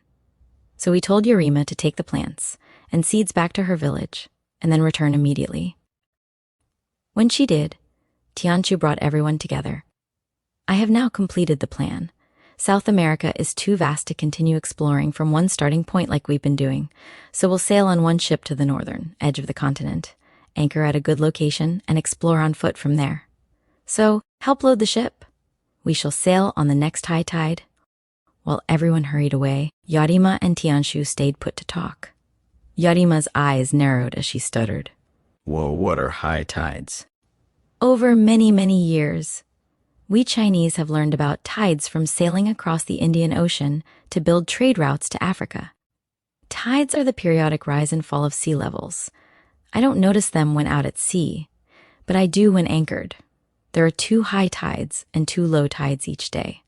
So he told Yarima to take the plants and seeds back to her village, and then return immediately. When she did, Tianshu brought everyone together. "I have now completed the plan. South America is too vast to continue exploring from one starting point like we've been doing, so we'll sail on one ship to the northern edge of the continent, anchor at a good location, and explore on foot from there. So, help load the ship. We shall sail on the next high tide." While everyone hurried away, Yarima and Tianshu stayed put to talk. Yarima's eyes narrowed as she stuttered. Whoa, what are high tides? "Over many, many years, we Chinese have learned about tides from sailing across the Indian Ocean to build trade routes to Africa. Tides are the periodic rise and fall of sea levels. I don't notice them when out at sea, but I do when anchored. There are 2 high tides and 2 low tides each day.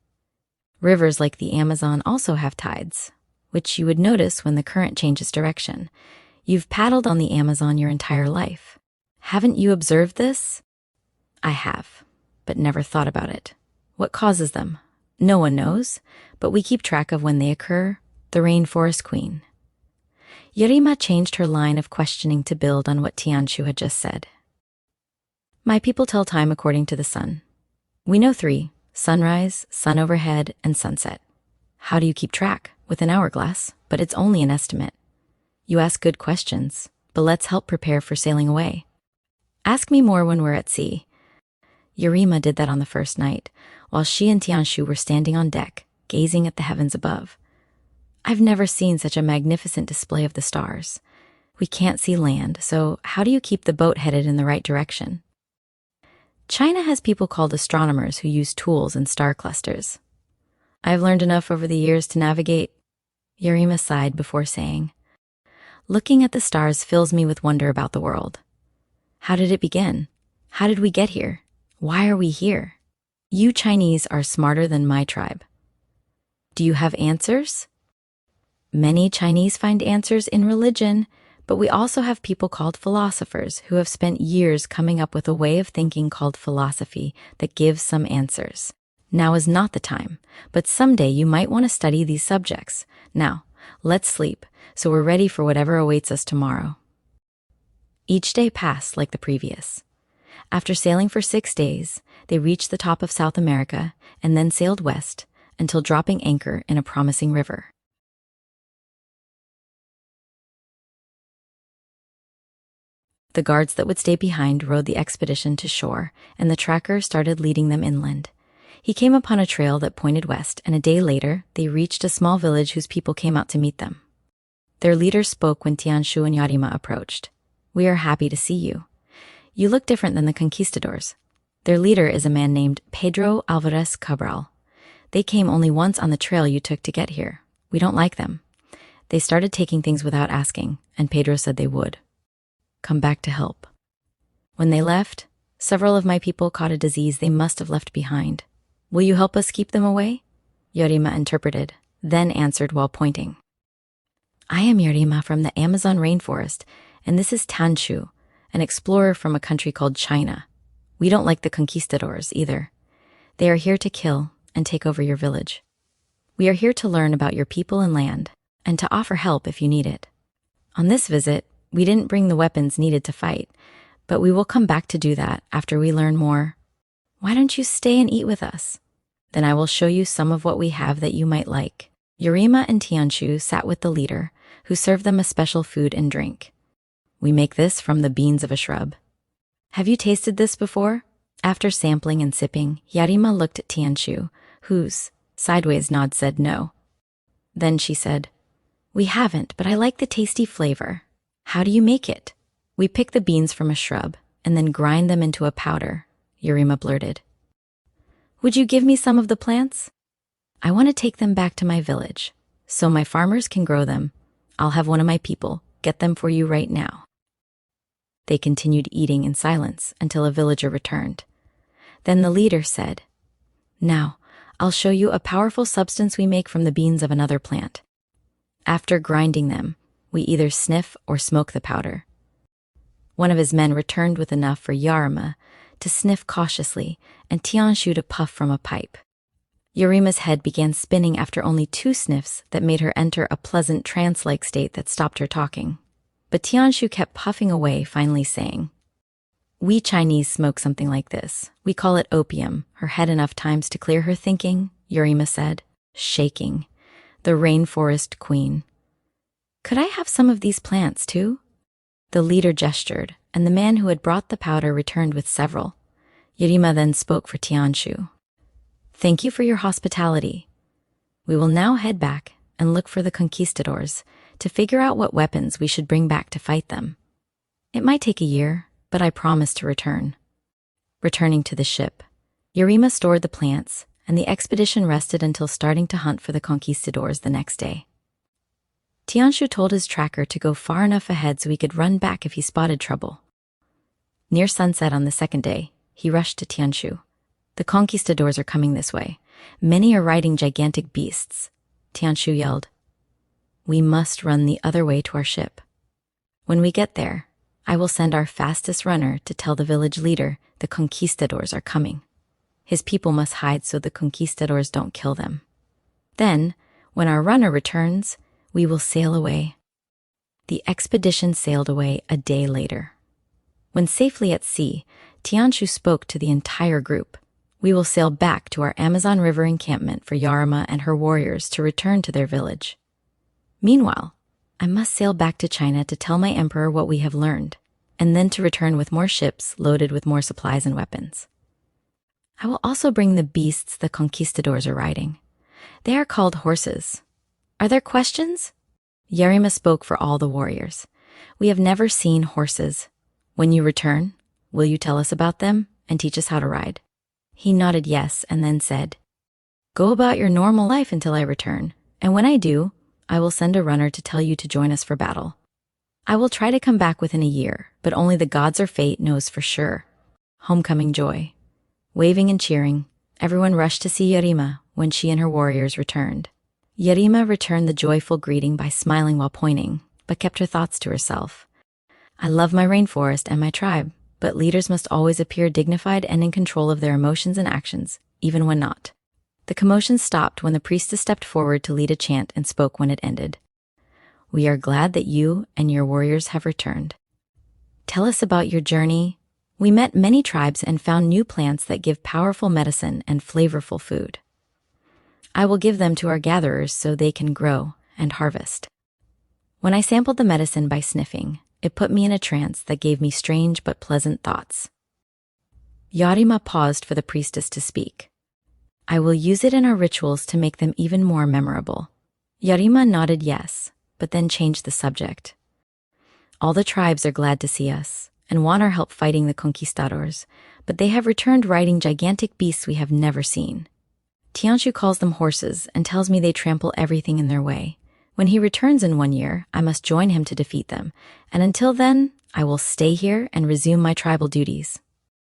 Rivers like the Amazon also have tides, which you would notice when the current changes direction. You've paddled on the Amazon your entire life. Haven't you observed this?" "I have, but never thought about it. What causes them? No one knows, but we keep track of when they occur. The Rainforest Queen." Yarima changed her line of questioning to build on what Tianshu had just said. "My people tell time according to the sun. We know 3, sunrise, sun overhead, and sunset. How do you keep track? With an hourglass, but it's only an estimate. You ask good questions, but let's help prepare for sailing away. Ask me more when we're at sea." Yarima did that on the first night, while she and Tianshu were standing on deck, gazing at the heavens above. "I've never seen such a magnificent display of the stars. We can't see land, so how do you keep the boat headed in the right direction?" "China has people called astronomers who use tools and star clusters. I've learned enough over the years to navigate." Yarima sighed before saying, "Looking at the stars fills me with wonder about the world. How did it begin? How did we get here? Why are we here? You Chinese are smarter than my tribe. Do you have answers?" "Many Chinese find answers in religion, but we also have people called philosophers who have spent years coming up with a way of thinking called philosophy that gives some answers. Now is not the time, but someday you might want to study these subjects. Now, let's sleep, so we're ready for whatever awaits us tomorrow." Each day passed like the previous. After sailing for 6 days, they reached the top of South America and then sailed west until dropping anchor in a promising river. The guards that would stay behind rowed the expedition to shore, and the tracker started leading them inland. He came upon a trail that pointed west, and a day later, they reached a small village whose people came out to meet them. Their leader spoke when Tianshu and Yarima approached. "We are happy to see you. You look different than the conquistadors." Their leader is a man named Pedro Alvarez Cabral. "They came only once on the trail you took to get here. We don't like them. They started taking things without asking, and Pedro said they would come back to help. When they left, several of my people caught a disease they must have left behind. Will you help us keep them away? Yorima interpreted, then answered while pointing. I am Yorima from the Amazon rainforest, and this is Tanshu, an explorer from a country called China. We don't like the conquistadors either. They are here to kill and take over your village. We are here to learn about your people and land, and to offer help if you need it. On this visit, we didn't bring the weapons needed to fight, but we will come back to do that after we learn more. Why don't you stay and eat with us? Then I will show you some of what we have that you might like. Yorima and Tianshu sat with the leader, who served them a special food and drink. We make this from the beans of a shrub. Have you tasted this before? After sampling and sipping, Yarima looked at Tianshu, whose sideways nod said no. Then she said, We haven't, but I like the tasty flavor. How do you make it? We pick the beans from a shrub and then grind them into a powder, Yorima blurted. Would you give me some of the plants? I want to take them back to my village, so my farmers can grow them. I'll have one of my people get them for you right now. They continued eating in silence until a villager returned. Then the leader said, Now, I'll show you a powerful substance we make from the beans of another plant. After grinding them, we either sniff or smoke the powder. One of his men returned with enough for Yarima to sniff cautiously and Tianshu to puff from a pipe. Yorima's head began spinning after only 2 sniffs that made her enter a pleasant trance-like state that stopped her talking. But Tianshu kept puffing away, finally saying, We Chinese smoke something like this. We call it opium. Her head enough times to clear her thinking, Yorima said, shaking. The rainforest queen. Could I have some of these plants too? The leader gestured, and the man who had brought the powder returned with several. Yorima then spoke for Tianshu. Thank you for your hospitality. We will now head back and look for the conquistadors to figure out what weapons we should bring back to fight them. It might take a year, but I promise to return. Returning to the ship, Yorima stored the plants, and the expedition rested until starting to hunt for the conquistadors the next day. Tianshu told his tracker to go far enough ahead so he could run back if he spotted trouble. Near sunset on the second day, he rushed to Tianshu. The conquistadors are coming this way. Many are riding gigantic beasts. Tianshu yelled. We must run the other way to our ship. When we get there, I will send our fastest runner to tell the village leader the conquistadors are coming. His people must hide so the conquistadors don't kill them. Then, when our runner returns, we will sail away. The expedition sailed away a day later. When safely at sea, Tianshu spoke to the entire group. We will sail back to our Amazon River encampment for Yarima and her warriors to return to their village. Meanwhile, I must sail back to China to tell my emperor what we have learned, and then to return with more ships loaded with more supplies and weapons. I will also bring the beasts the conquistadors are riding. They are called horses. Are there questions? Yarima spoke for all the warriors. We have never seen horses. When you return, will you tell us about them and teach us how to ride? He nodded yes and then said, Go about your normal life until I return, and when I do, I will send a runner to tell you to join us for battle. I will try to come back within a year, but only the gods or fate knows for sure. Homecoming joy. Waving and cheering, everyone rushed to see Yarima when she and her warriors returned. Yarima returned the joyful greeting by smiling while pointing, but kept her thoughts to herself. I love my rainforest and my tribe, but leaders must always appear dignified and in control of their emotions and actions, even when not. The commotion stopped when the priestess stepped forward to lead a chant and spoke when it ended. We are glad that you and your warriors have returned. Tell us about your journey. We met many tribes and found new plants that give powerful medicine and flavorful food. I will give them to our gatherers so they can grow and harvest. When I sampled the medicine by sniffing, it put me in a trance that gave me strange but pleasant thoughts. Yarima paused for the priestess to speak. I will use it in our rituals to make them even more memorable. Yarima nodded yes, but then changed the subject. All the tribes are glad to see us and want our help fighting the conquistadors, but they have returned riding gigantic beasts we have never seen. Tianshu calls them horses and tells me they trample everything in their way, When he returns in 1 year, I must join him to defeat them, and until then, I will stay here and resume my tribal duties.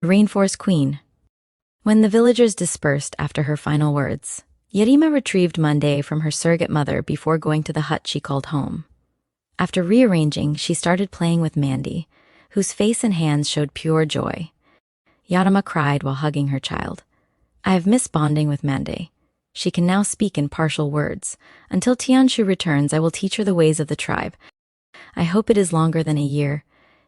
Rainforest Queen. When the villagers dispersed after her final words, Yarima retrieved Monday from her surrogate mother before going to the hut she called home. After rearranging, she started playing with Mandy, whose face and hands showed pure joy. Yarima cried while hugging her child. I have missed bonding with Mandy. She can now speak in partial words. Until Tianshu returns, I will teach her the ways of the tribe. I hope it is longer than a year.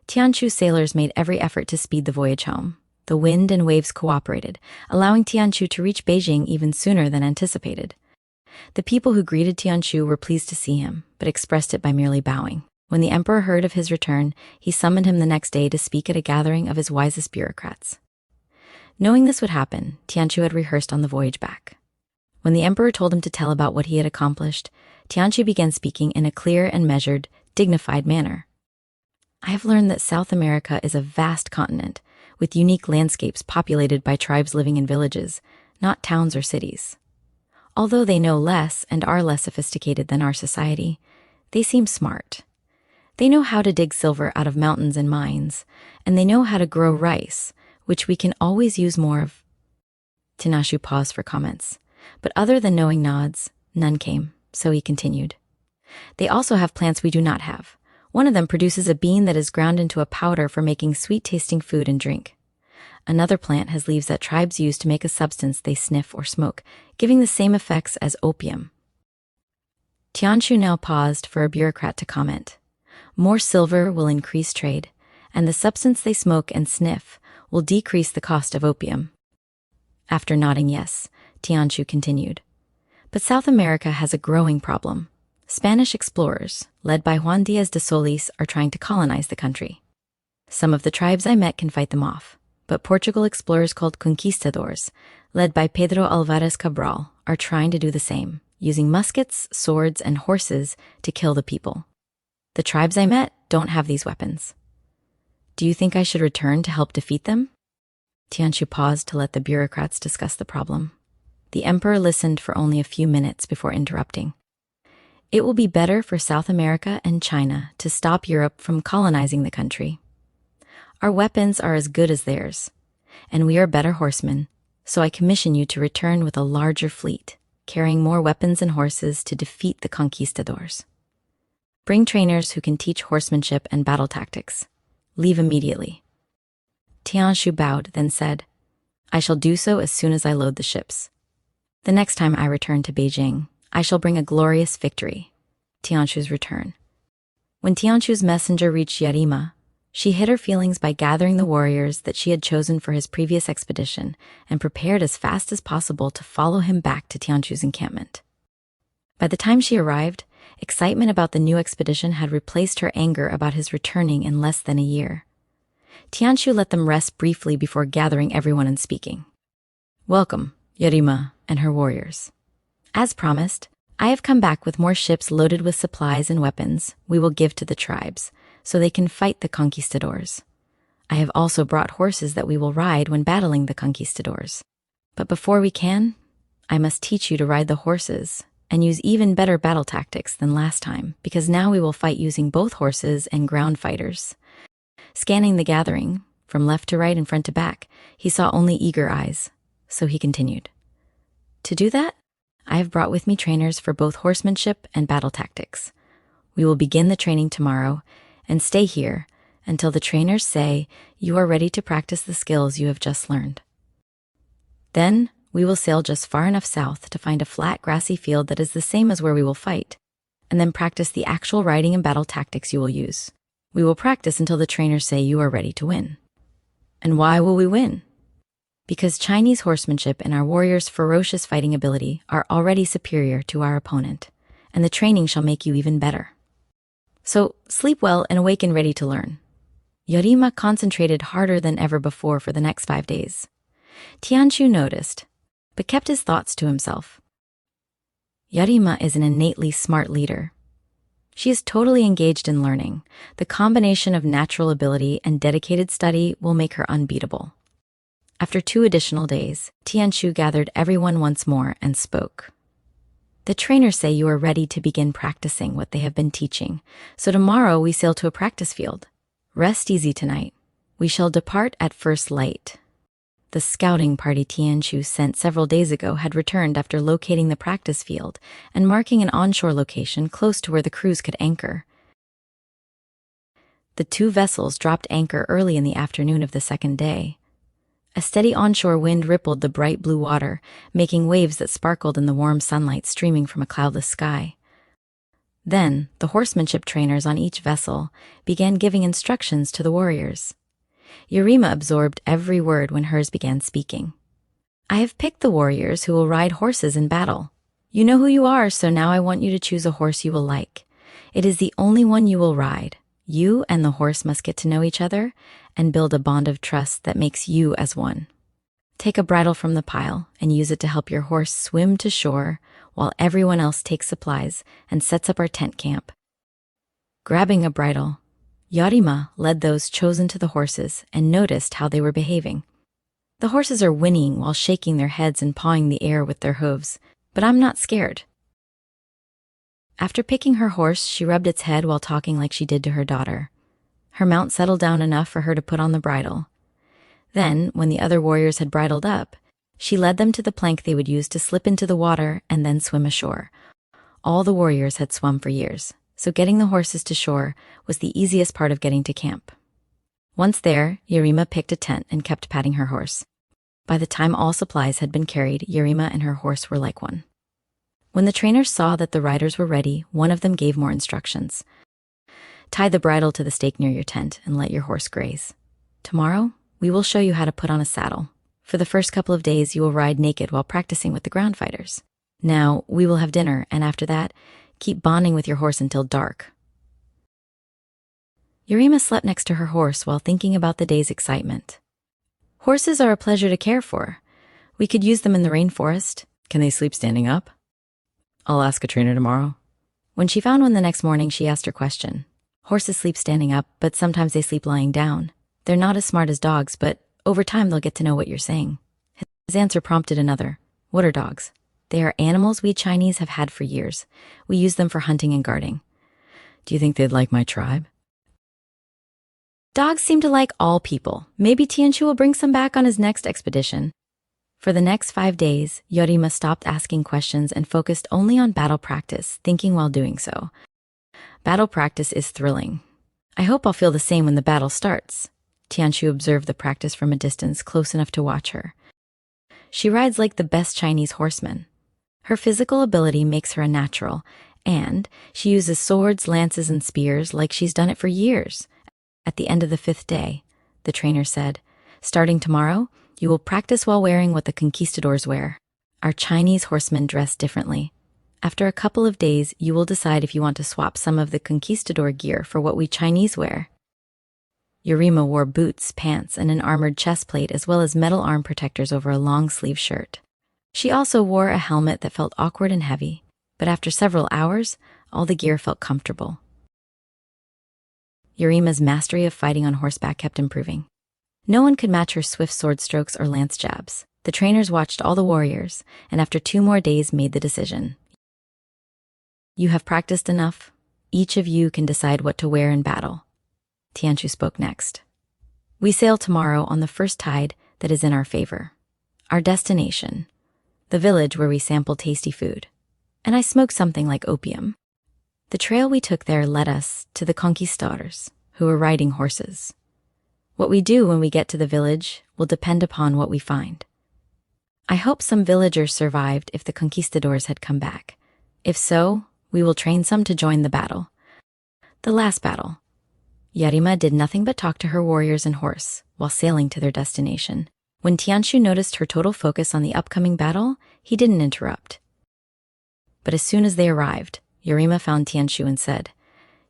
Tianshu's sailors made every effort to speed the voyage home. The wind and waves cooperated, allowing Tianshu to reach Beijing even sooner than anticipated. The people who greeted Tianshu were pleased to see him, but expressed it by merely bowing. When the emperor heard of his return, he summoned him the next day to speak at a gathering of his wisest bureaucrats. Knowing this would happen, Tianshu had rehearsed on the voyage back. When the emperor told him to tell about what he had accomplished, Tianshu began speaking in a clear and measured, dignified manner. I have learned that South America is a vast continent, with unique landscapes populated by tribes living in villages, not towns or cities. Although they know less and are less sophisticated than our society, they seem smart. They know how to dig silver out of mountains and mines, and they know how to grow rice, which we can always use more of. Tianshu paused for comments, but other than knowing nods, none came, so he continued. They also have plants we do not have. One of them produces a bean that is ground into a powder for making sweet-tasting food and drink. Another plant has leaves that tribes use to make a substance they sniff or smoke, giving the same effects as opium. Tianshu now paused for a bureaucrat to comment. More silver will increase trade, and the substance they smoke and sniff will decrease the cost of opium. After nodding yes, Tianshu continued. But South America has a growing problem. Spanish explorers, led by Juan Diaz de Solis, are trying to colonize the country. Some of the tribes I met can fight them off, but Portugal explorers called conquistadors, led by Pedro Alvarez Cabral, are trying to do the same, using muskets, swords, and horses to kill the people. The tribes I met don't have these weapons. Do you think I should return to help defeat them? Tianshu paused to let the bureaucrats discuss the problem. The emperor listened for only a few minutes before interrupting. It will be better for South America and China to stop Europe from colonizing the country. Our weapons are as good as theirs, and we are better horsemen, so I commission you to return with a larger fleet, carrying more weapons and horses to defeat the conquistadors. Bring trainers who can teach horsemanship and battle tactics. Leave immediately. Tianshu bowed, then said, I shall do so as soon as I load the ships. The next time I return to Beijing, I shall bring a glorious victory. Tianshu's return. When Tianshu's messenger reached Yarima, she hid her feelings by gathering the warriors that she had chosen for his previous expedition and prepared as fast as possible to follow him back to Tianshu's encampment. By the time she arrived, excitement about the new expedition had replaced her anger about his returning in less than a year. Tianshu let them rest briefly before gathering everyone and speaking. Welcome, Yarima and her warriors. As promised, I have come back with more ships loaded with supplies and weapons we will give to the tribes, so they can fight the conquistadors. I have also brought horses that we will ride when battling the conquistadors. But before we can, I must teach you to ride the horses and use even better battle tactics than last time, because now we will fight using both horses and ground fighters. Scanning the gathering, from left to right and front to back, he saw only eager eyes, so he continued. To do that, I have brought with me trainers for both horsemanship and battle tactics. We will begin the training tomorrow and stay here until the trainers say you are ready to practice the skills you have just learned. Then we will sail just far enough south to find a flat, grassy field that is the same as where we will fight, and then practice the actual riding and battle tactics you will use. We will practice until the trainers say you are ready to win. And why will we win? Because Chinese horsemanship and our warriors' ferocious fighting ability are already superior to our opponent, and the training shall make you even better. So sleep well and awaken ready to learn. Yarima concentrated harder than ever before for the next 5 days. Tianshu noticed, but kept his thoughts to himself. Yarima is an innately smart leader. She is totally engaged in learning. The combination of natural ability and dedicated study will make her unbeatable. After 2 additional days, Tianshu gathered everyone once more and spoke. The trainers say you are ready to begin practicing what they have been teaching, so tomorrow we sail to a practice field. Rest easy tonight. We shall depart at first light. The scouting party Tianshu sent several days ago had returned after locating the practice field and marking an onshore location close to where the crews could anchor. The two vessels dropped anchor early in the afternoon of the second day. A steady onshore wind rippled the bright blue water, making waves that sparkled in the warm sunlight streaming from a cloudless sky. Then, the horsemanship trainers on each vessel began giving instructions to the warriors. Yarima absorbed every word when hers began speaking. I have picked the warriors who will ride horses in battle. You know who you are, so now I want you to choose a horse you will like. It is the only one you will ride. You and the horse must get to know each other and build a bond of trust that makes you as one. Take a bridle from the pile and use it to help your horse swim to shore while everyone else takes supplies and sets up our tent camp. Grabbing a bridle, Yarima led those chosen to the horses and noticed how they were behaving. The horses are whinnying while shaking their heads and pawing the air with their hooves, but I'm not scared. After picking her horse, she rubbed its head while talking like she did to her daughter. Her mount settled down enough for her to put on the bridle. Then, when the other warriors had bridled up, she led them to the plank they would use to slip into the water and then swim ashore. All the warriors had swum for years, so getting the horses to shore was the easiest part of getting to camp. Once there, Yarima picked a tent and kept patting her horse. By the time all supplies had been carried, Yarima and her horse were like one. When the trainers saw that the riders were ready, one of them gave more instructions. Tie the bridle to the stake near your tent and let your horse graze. Tomorrow, we will show you how to put on a saddle. For the first couple of days, you will ride naked while practicing with the ground fighters. Now, we will have dinner, and after that, keep bonding with your horse until dark. Yarima slept next to her horse while thinking about the day's excitement. Horses are a pleasure to care for. We could use them in the rainforest. Can they sleep standing up? I'll ask a trainer tomorrow. When she found one the next morning, she asked her question. Horses sleep standing up, but sometimes they sleep lying down. They're not as smart as dogs, but over time they'll get to know what you're saying. His answer prompted another. What are dogs? They are animals we Chinese have had for years. We use them for hunting and guarding. Do you think they'd like my tribe? Dogs seem to like all people. Maybe Tianshu will bring some back on his next expedition. For the next 5 days, Yarima stopped asking questions and focused only on battle practice, thinking while doing so. Battle practice is thrilling. I hope I'll feel the same when the battle starts. Tianshu observed the practice from a distance close enough to watch her. She rides like the best Chinese horseman. Her physical ability makes her a natural, and she uses swords, lances, and spears like she's done it for years. At the end of the 5th day, the trainer said, starting tomorrow, you will practice while wearing what the conquistadors wear. Our Chinese horsemen dress differently. After a couple of days, you will decide if you want to swap some of the conquistador gear for what we Chinese wear. Yarima wore boots, pants, and an armored chest plate as well as metal arm protectors over a long-sleeve shirt. She also wore a helmet that felt awkward and heavy, but after several hours, all the gear felt comfortable. Yarima's mastery of fighting on horseback kept improving. No one could match her swift sword strokes or lance jabs. The trainers watched all the warriors, and after 2 more days made the decision. You have practiced enough. Each of you can decide what to wear in battle. Tianshu spoke next. We sail tomorrow on the first tide that is in our favor. Our destination, the village where we sampled tasty food. And I smoked something like opium. The trail we took there led us to the conquistadors, who were riding horses. What we do when we get to the village will depend upon what we find. I hope some villagers survived if the conquistadors had come back. If so, we will train some to join the battle. The last battle. Yarima did nothing but talk to her warriors and horse while sailing to their destination. When Tianshu noticed her total focus on the upcoming battle, he didn't interrupt. But as soon as they arrived, Yarima found Tianshu and said,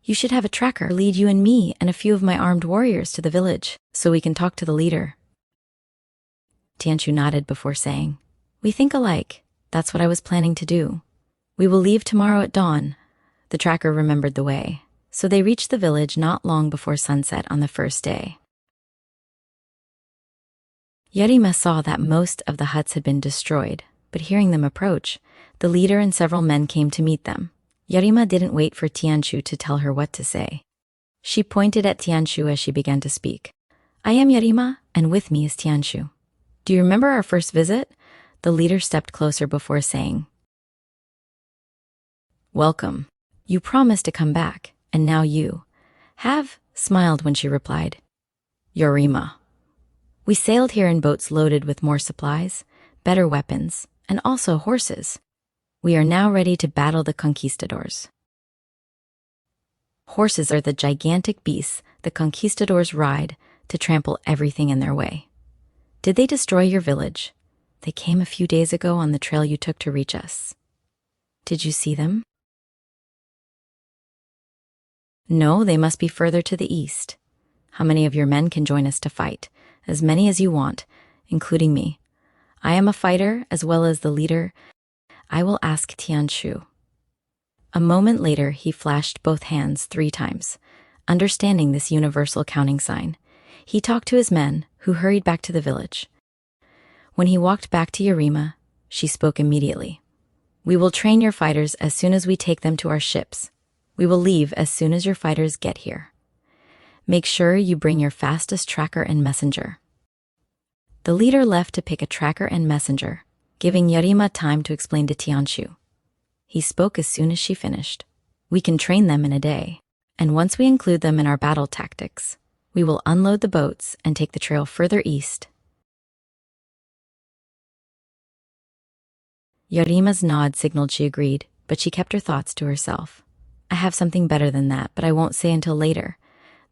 You should have a tracker lead you and me and a few of my armed warriors to the village so we can talk to the leader. Tianshu nodded before saying, We think alike. That's what I was planning to do. We will leave tomorrow at dawn. The tracker remembered the way, so they reached the village not long before sunset on the first day. Yarima saw that most of the huts had been destroyed, but hearing them approach, the leader and several men came to meet them. Yarima didn't wait for Tianshu to tell her what to say. She pointed at Tianshu as she began to speak. I am Yarima, and with me is Tianshu. Do you remember our first visit? The leader stepped closer before saying, Welcome. You promised to come back, and now you have smiled when she replied, Yarima. We sailed here in boats loaded with more supplies, better weapons, and also horses. We are now ready to battle the conquistadors. Horses are the gigantic beasts the conquistadors ride to trample everything in their way. Did they destroy your village? They came a few days ago on the trail you took to reach us. Did you see them? No, they must be further to the east. How many of your men can join us to fight? As many as you want, including me. I am a fighter as well as the leader. I will ask Tianshu. A moment later, he flashed both hands 3 times. Understanding this universal counting sign, he talked to his men, who hurried back to the village. When he walked back to Yarima, she spoke immediately. We will train your fighters as soon as we take them to our ships. We will leave as soon as your fighters get here. Make sure you bring your fastest tracker and messenger. The leader left to pick a tracker and messenger, giving Yarima time to explain to Tianshu. He spoke as soon as she finished. We can train them in a day, and once we include them in our battle tactics, we will unload the boats and take the trail further east. Yarima's nod signaled she agreed, but she kept her thoughts to herself. I have something better than that, but I won't say until later.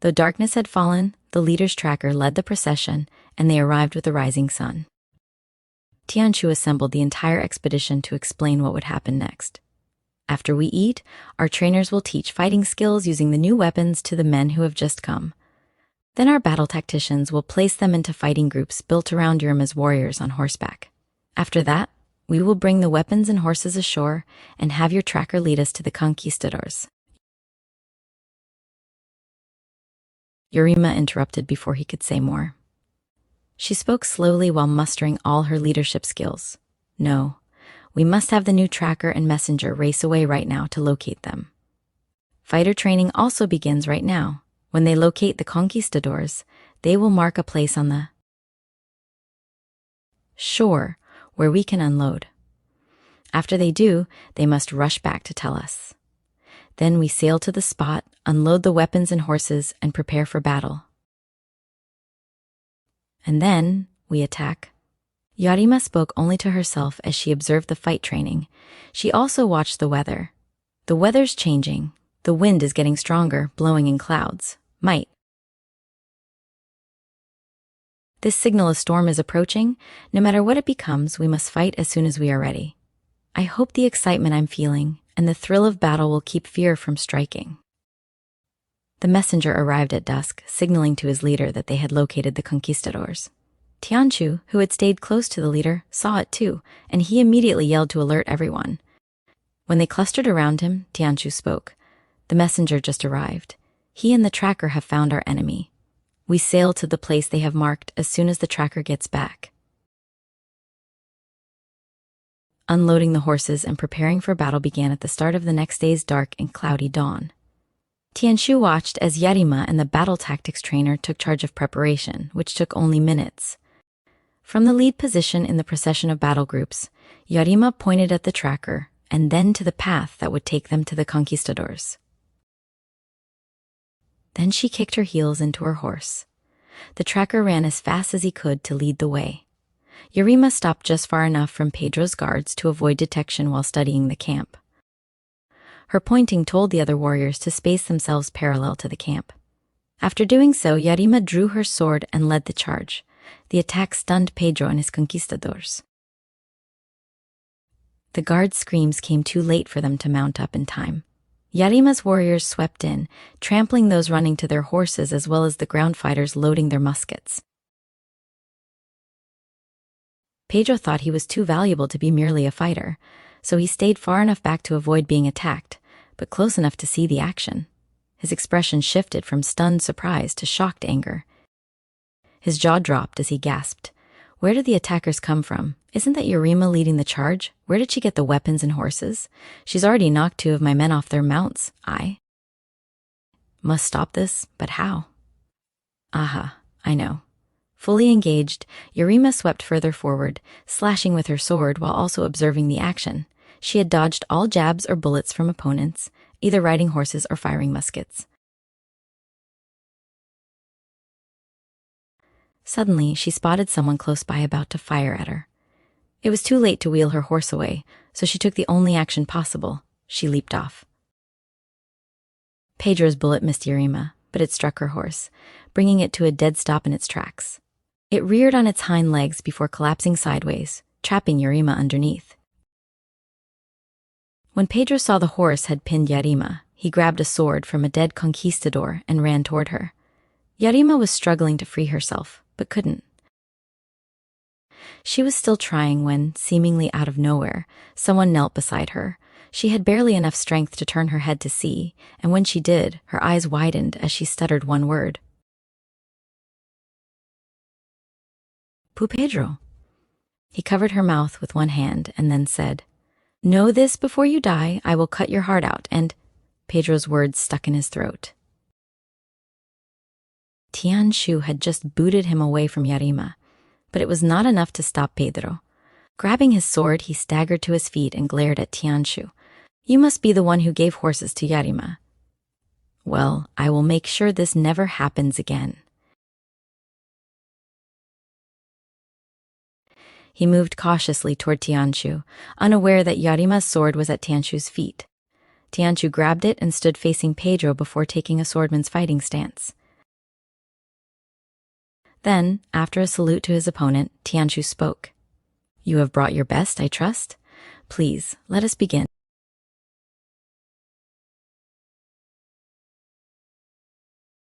Though darkness had fallen, the leader's tracker led the procession, and they arrived with the rising sun. Tianshu assembled the entire expedition to explain what would happen next. After we eat, our trainers will teach fighting skills using the new weapons to the men who have just come. Then our battle tacticians will place them into fighting groups built around Yarima's warriors on horseback. After that, we will bring the weapons and horses ashore and have your tracker lead us to the conquistadors. Yarima interrupted before he could say more. She spoke slowly while mustering all her leadership skills. No, we must have the new tracker and messenger race away right now to locate them. Fighter training also begins right now. When they locate the conquistadors, they will mark a place on the shore where we can unload. After they do, they must rush back to tell us. Then we sail to the spot, unload the weapons and horses, and prepare for battle. And then we attack. Yarima spoke only to herself as she observed the fight training. She also watched the weather. The weather's changing. The wind is getting stronger, blowing in clouds. Might. This signal a storm is approaching. No matter what it becomes, we must fight as soon as we are ready. I hope the excitement I'm feeling and the thrill of battle will keep fear from striking. The messenger arrived at dusk, signaling to his leader that they had located the conquistadors. Tianshu, who had stayed close to the leader, saw it too, and he immediately yelled to alert everyone. When they clustered around him, Tianshu spoke. The messenger just arrived. He and the tracker have found our enemy. We sail to the place they have marked as soon as the tracker gets back. Unloading the horses and preparing for battle began at the start of the next day's dark and cloudy dawn. Tianshu watched as Yarima and the battle tactics trainer took charge of preparation, which took only minutes. From the lead position in the procession of battle groups, Yarima pointed at the tracker and then to the path that would take them to the conquistadors. Then she kicked her heels into her horse. The tracker ran as fast as he could to lead the way. Yarima stopped just far enough from Pedro's guards to avoid detection while studying the camp. Her pointing told the other warriors to space themselves parallel to the camp. After doing so, Yarima drew her sword and led the charge. The attack stunned Pedro and his conquistadors. The guards' screams came too late for them to mount up in time. Yarima's warriors swept in, trampling those running to their horses as well as the ground fighters loading their muskets. Pedro thought he was too valuable to be merely a fighter, so he stayed far enough back to avoid being attacked, but close enough to see the action. His expression shifted from stunned surprise to shocked anger. His jaw dropped as he gasped. Where did the attackers come from? Isn't that Yarima leading the charge? Where did she get the weapons and horses? She's already knocked 2 of my men off their mounts. I must stop this, but how? Aha, I know. Fully engaged, Yarima swept further forward, slashing with her sword while also observing the action. She had dodged all jabs or bullets from opponents, either riding horses or firing muskets. Suddenly, she spotted someone close by about to fire at her. It was too late to wheel her horse away, so she took the only action possible. She leaped off. Pedro's bullet missed Yarima, but it struck her horse, bringing it to a dead stop in its tracks. It reared on its hind legs before collapsing sideways, trapping Yarima underneath. When Pedro saw the horse had pinned Yarima, he grabbed a sword from a dead conquistador and ran toward her. Yarima was struggling to free herself, but couldn't. She was still trying when, seemingly out of nowhere, someone knelt beside her. She had barely enough strength to turn her head to see, and when she did, her eyes widened as she stuttered one word. "Pu Pedro." He covered her mouth with one hand and then said, "Know this before you die, I will cut your heart out," and Pedro's words stuck in his throat. Tianshu had just booted him away from Yarima, but it was not enough to stop Pedro. Grabbing his sword, he staggered to his feet and glared at Tianshu. "You must be the one who gave horses to Yarima." "Well, I will make sure this never happens again." He moved cautiously toward Tianshu, unaware that Yarima's sword was at Tianshu's feet. Tianshu grabbed it and stood facing Pedro before taking a swordman's fighting stance. Then, after a salute to his opponent, Tianshu spoke. "You have brought your best, I trust? Please, let us begin."